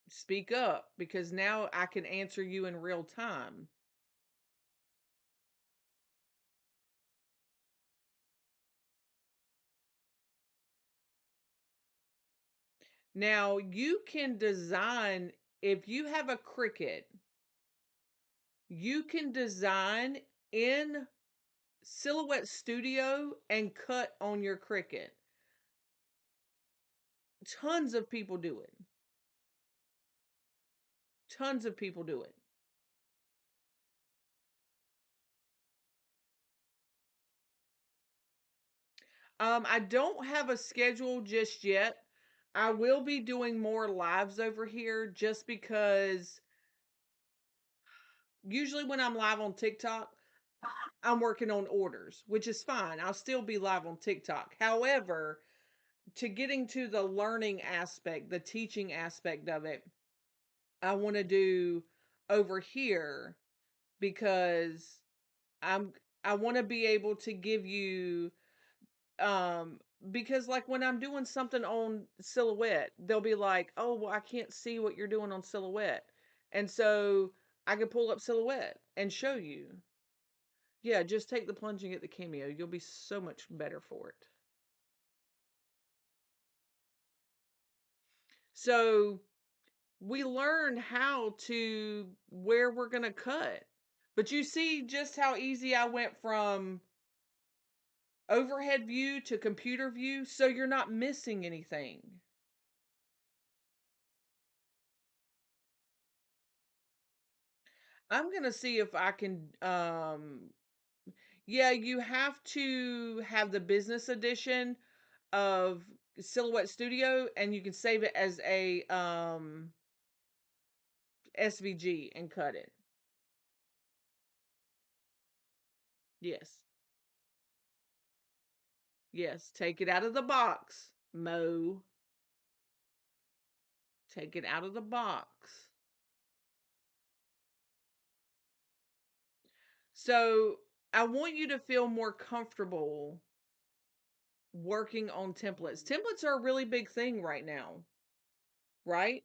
speak up, because now I can answer you in real time. Now you can design, if you have a Cricut, you can design in Silhouette Studio and cut on your Cricut. Tons of people do it. Tons of people do it. I don't have a schedule just yet. I will be doing more lives over here just because usually when I'm live on TikTok, I'm working on orders, which is fine. I'll still be live on TikTok. However, to getting to the learning aspect, the teaching aspect of it, I want to do over here because I'm I want to be able to give you um because like when I'm doing something on Silhouette, they'll be like, "Oh, well, I can't see what you're doing on Silhouette." And so I could pull up Silhouette and show you. Yeah, just take the plunge and get the Cameo. You'll be so much better for it. So we learned how to where we're going to cut. But you see just how easy I went from overhead view to computer view, so you're not missing anything. I'm going to see if I can yeah, you have to have the business edition of Silhouette Studio, and you can save it as a SVG and cut it. Yes. Yes, take it out of the box, Mo. Take it out of the box. So I want you to feel more comfortable working on templates. Templates are a really big thing right now, right?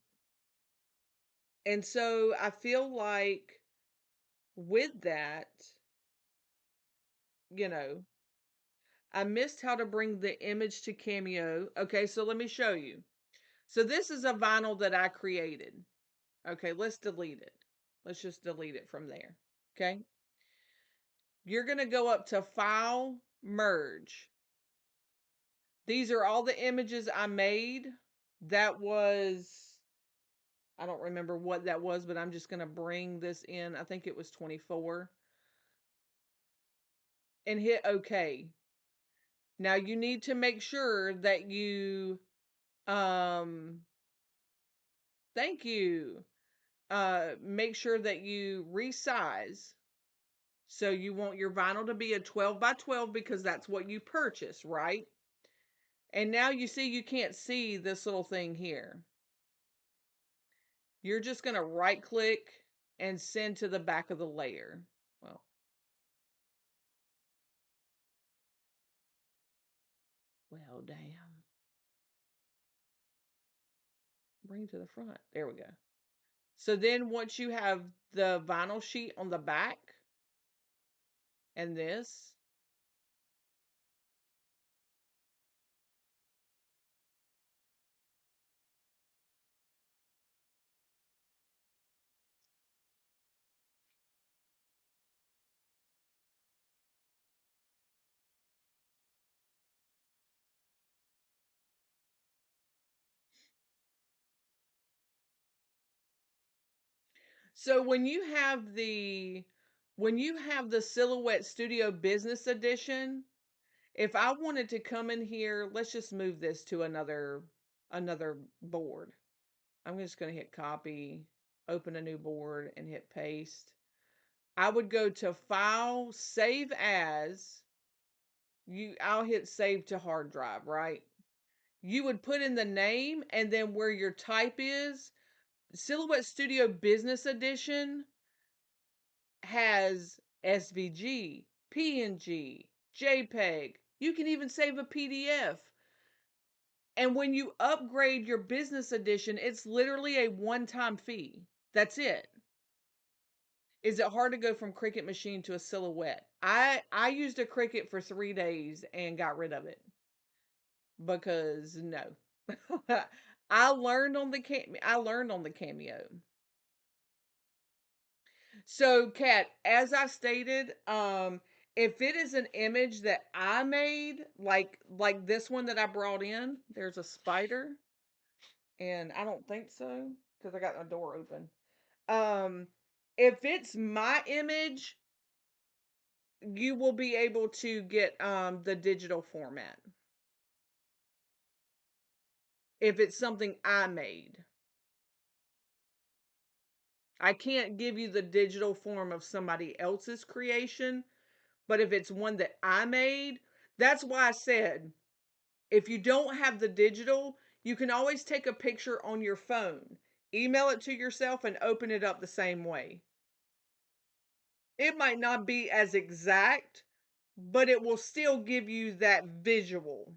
And so I feel like with that, you know, I missed how to bring the image to Cameo. Okay, so let me show you. So this is a vinyl that I created. Okay, let's delete it. Let's just delete it from there. Okay. You're going to go up to File, Merge. These are all the images I made. That was, I don't remember what that was, but I'm just going to bring this in. I think it was 24 and hit OK. Now you need to make sure that you, um, thank you. Make sure that you resize. So you want your vinyl to be a 12 by 12 because that's what you purchase, right? And now you see you can't see this little thing here. You're just going to right click and send to the back of the layer. Well, damn. Bring to the front. There we go. So then once you have the vinyl sheet on the back and this, so when you have the Silhouette Studio Business Edition, if I wanted to come in here, let's just move this to another board. I'm just going to hit copy, open a new board and hit paste. I would go to File, Save As. I'll hit Save to hard drive, right? You would put in the name and then where your type is. Silhouette Studio Business Edition has SVG, PNG, JPEG. You can even save a PDF. And when you upgrade your business edition, it's literally a one-time fee. That's it. Is it hard to go from Cricut machine to a Silhouette? I used a Cricut for 3 days and got rid of it because no. I learned on the Cameo. So, Kat, as I stated, if it is an image that I made, like this one that I brought in, there's a spider, and I don't think so because I got my door open. Um, if it's my image, you will be able to get the digital format. If it's something I made, I can't give you the digital form of somebody else's creation, but if it's one that I made, that's why I said if you don't have the digital, you can always take a picture on your phone, email it to yourself, and open it up the same way. It might not be as exact, but it will still give you that visual.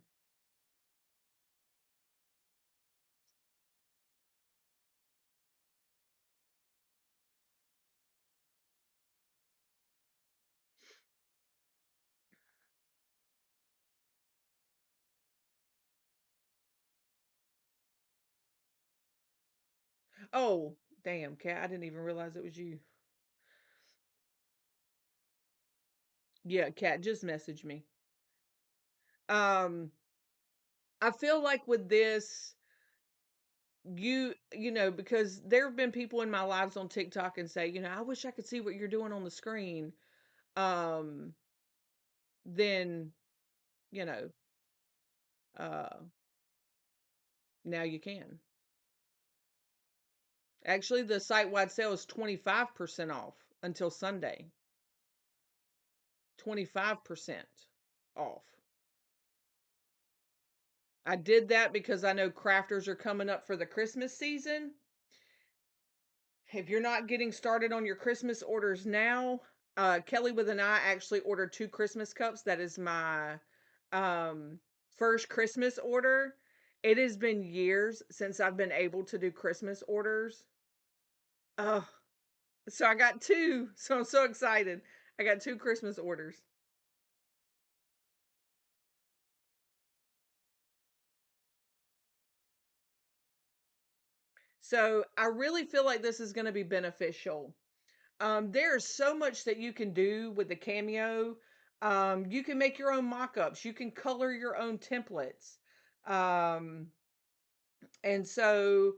Oh, damn, Kat, I didn't even realize it was you. Yeah, Kat, just message me. Um, I feel like with this, because there have been people in my lives on TikTok and say, I wish I could see what you're doing on the screen. Um, then, you know, uh, now you can. Actually, the site-wide sale is 25% off until Sunday. 25% off. I did that because I know crafters are coming up for the Christmas season. If you're not getting started on your Christmas orders now, Kelly with an I actually ordered 2 Christmas cups. That is my um, first Christmas order. It has been years since I've been able to do Christmas orders. Oh, so I got two. So I'm so excited. I got 2 Christmas orders. So I really feel like this is going to be beneficial. There's so much that you can do with the Cameo. You can make your own mock-ups. You can color your own templates. Um, and so,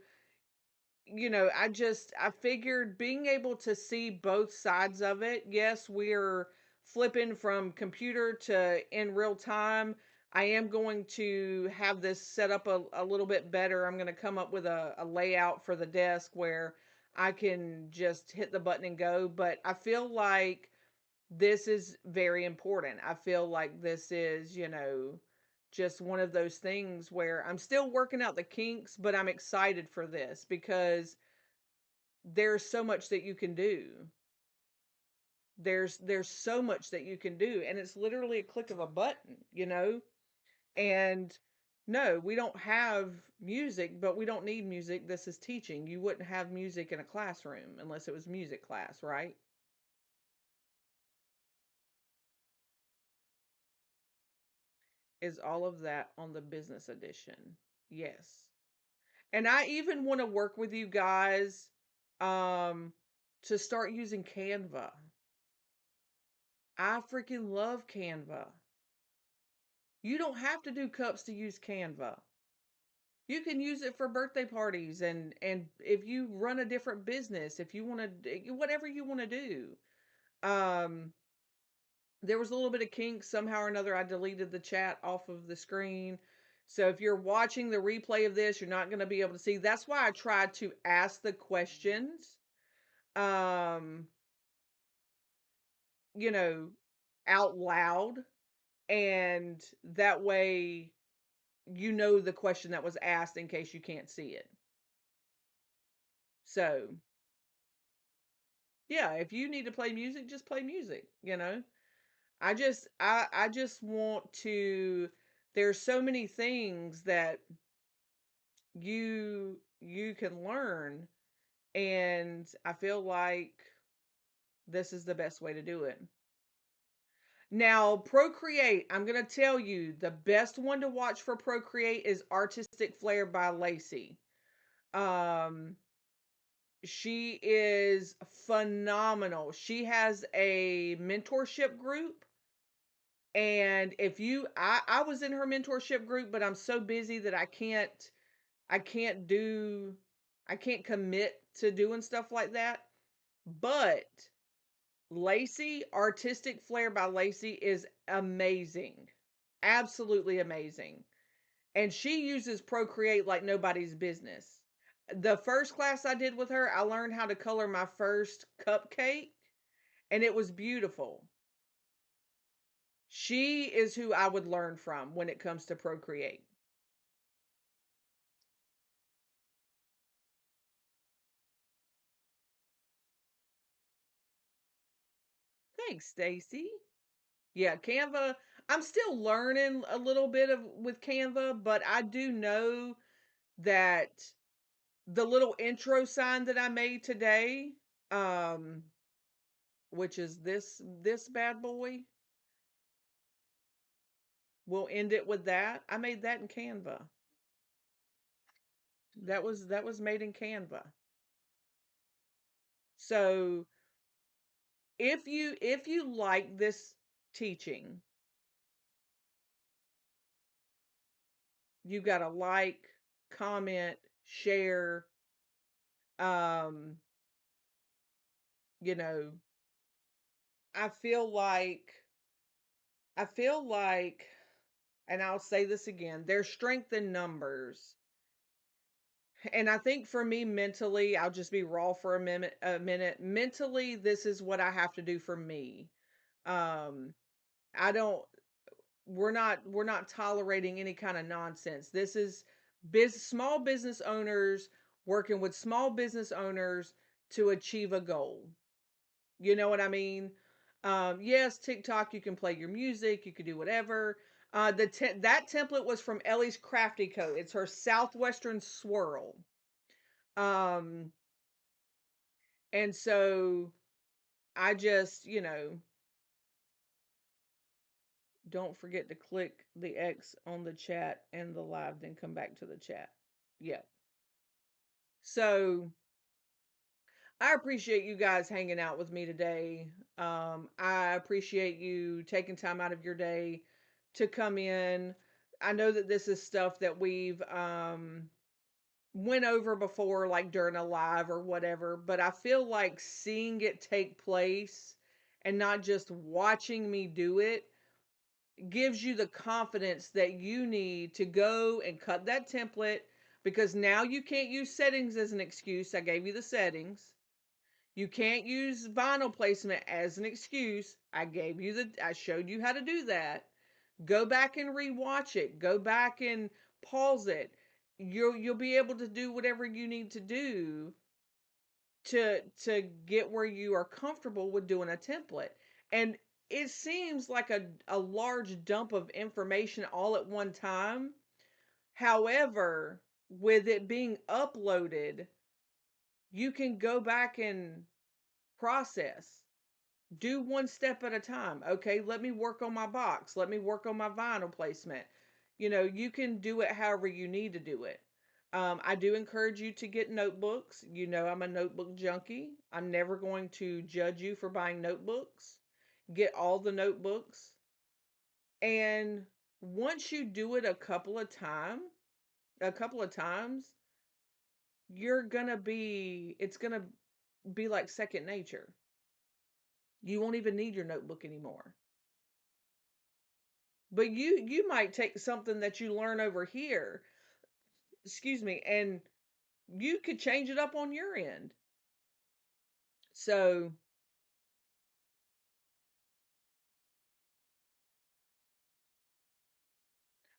I figured being able to see both sides of it. Yes, we're flipping from computer to in real time. I am going to have this set up a little bit better. I'm going to come up with a layout for the desk where I can just hit the button and go. But I feel like this is very important. I feel like this is, just one of those things where I'm still working out the kinks, but I'm excited for this because there's so much that you can do. There's so much that you can do, and it's literally a click of a button. And no, we don't have music, but we don't need music. This is teaching. You wouldn't have music in a classroom unless it was music class, right? Is all of that on the business edition? Yes. And I even want to work with you guys um to start using Canva. I freaking love Canva. You don't have to do cups to use Canva. You can use it for birthday parties and if you run a different business, if you want to whatever you want to do. Um there was a little bit of kink somehow or another. I deleted the chat off of the screen. So if you're watching the replay of this, you're not going to be able to see. That's why I tried to ask the questions um you know out loud, and that way the question that was asked in case you can't see it. So, yeah, if you need to play music, just play music. I just want to there's so many things that you can learn, and I feel like this is the best way to do it. Now, Procreate, I'm going to tell you the best one to watch for Procreate is Artistic Flair by Lacey. Um she is phenomenal. She has a mentorship group, and if you I was in her mentorship group, but I'm so busy that I can't do I can't commit to doing stuff like that. But Lacey, Artistic Flair by Lacey is amazing. Absolutely amazing. And she uses Procreate like nobody's business. The first class I did with her, I learned how to color my first cupcake, and it was beautiful. She is who I would learn from when it comes to Procreate. Thanks, Stacy. Yeah, Canva. I'm still learning a little bit of with Canva, but I do know that the little intro sign that I made today, um, which is this bad boy, we'll end it with that. I made that in Canva. That was made in Canva. So if you like this teaching, you got to like, comment, share. Um, you know, I feel like I feel like, and I'll say this again, there's strength in numbers. And I think for me mentally, I'll just be raw for a minute. Mentally, this is what I have to do for me. Um, I don't we're not tolerating any kind of nonsense. This is small business owners working with small business owners to achieve a goal. You know what I mean? Yes, TikTok, you can play your music, you can do whatever. That template was from Ellie's Crafty Co. It's her Southwestern Swirl. Um, and so I just, don't forget to click the X on the chat and the live, then come back to the chat. Yeah. So I appreciate you guys hanging out with me today. I appreciate you taking time out of your day to come in. I know that this is stuff that we've went over before, like during a live or whatever, but I feel like seeing it take place and not just watching me do it gives you the confidence that you need to go and cut that template, because now you can't use settings as an excuse. I gave you the settings. You can't use vinyl placement as an excuse. I showed you how to do that. Go back and rewatch it. Go back and pause it. You'll be able to do whatever you need to do to get where you are comfortable with doing a template. And it seems like a large dump of information all at one time. However, with it being uploaded, you can go back and process. Do one step at a time. Okay, let me work on my box. Let me work on my vinyl placement. You can do it however you need to do it. I do encourage you to get notebooks. I'm a notebook junkie. I'm never going to judge you for buying notebooks. Get all the notebooks. And once you do it a couple of times, it's gonna be like second nature. You won't even need your notebook anymore. But you might take something that you learn over here, excuse me, and you could change it up on your end. So,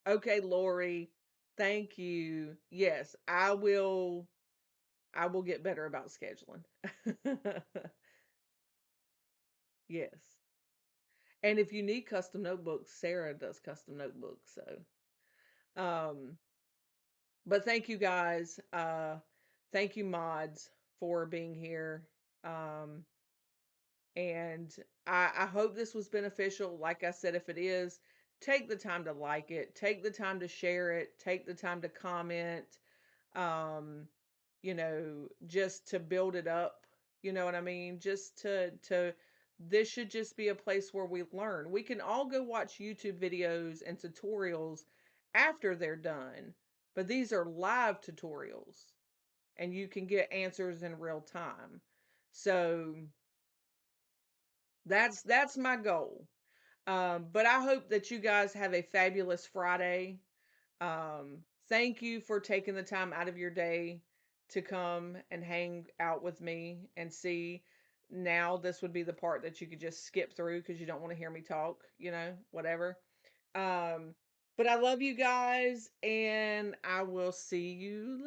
okay, Lori, thank you. Yes, I will get better about scheduling. Yes. And if you need custom notebooks, Sarah does custom notebooks, um but thank you guys. Thank you mods for being here. Um And I hope this was beneficial. Like I said, if it is, take the time to like it, take the time to share it, take the time to comment, um, just to build it up. You know what I mean? Just this should just be a place where we learn. We can all go watch YouTube videos and tutorials after they're done, but these are live tutorials and you can get answers in real time. So that's my goal. But I hope that you guys have a fabulous Friday. Thank you for taking the time out of your day to come and hang out with me and see. Now, this would be the part that you could just skip through because you don't want to hear me talk, whatever. Um, but I love you guys, and I will see you later.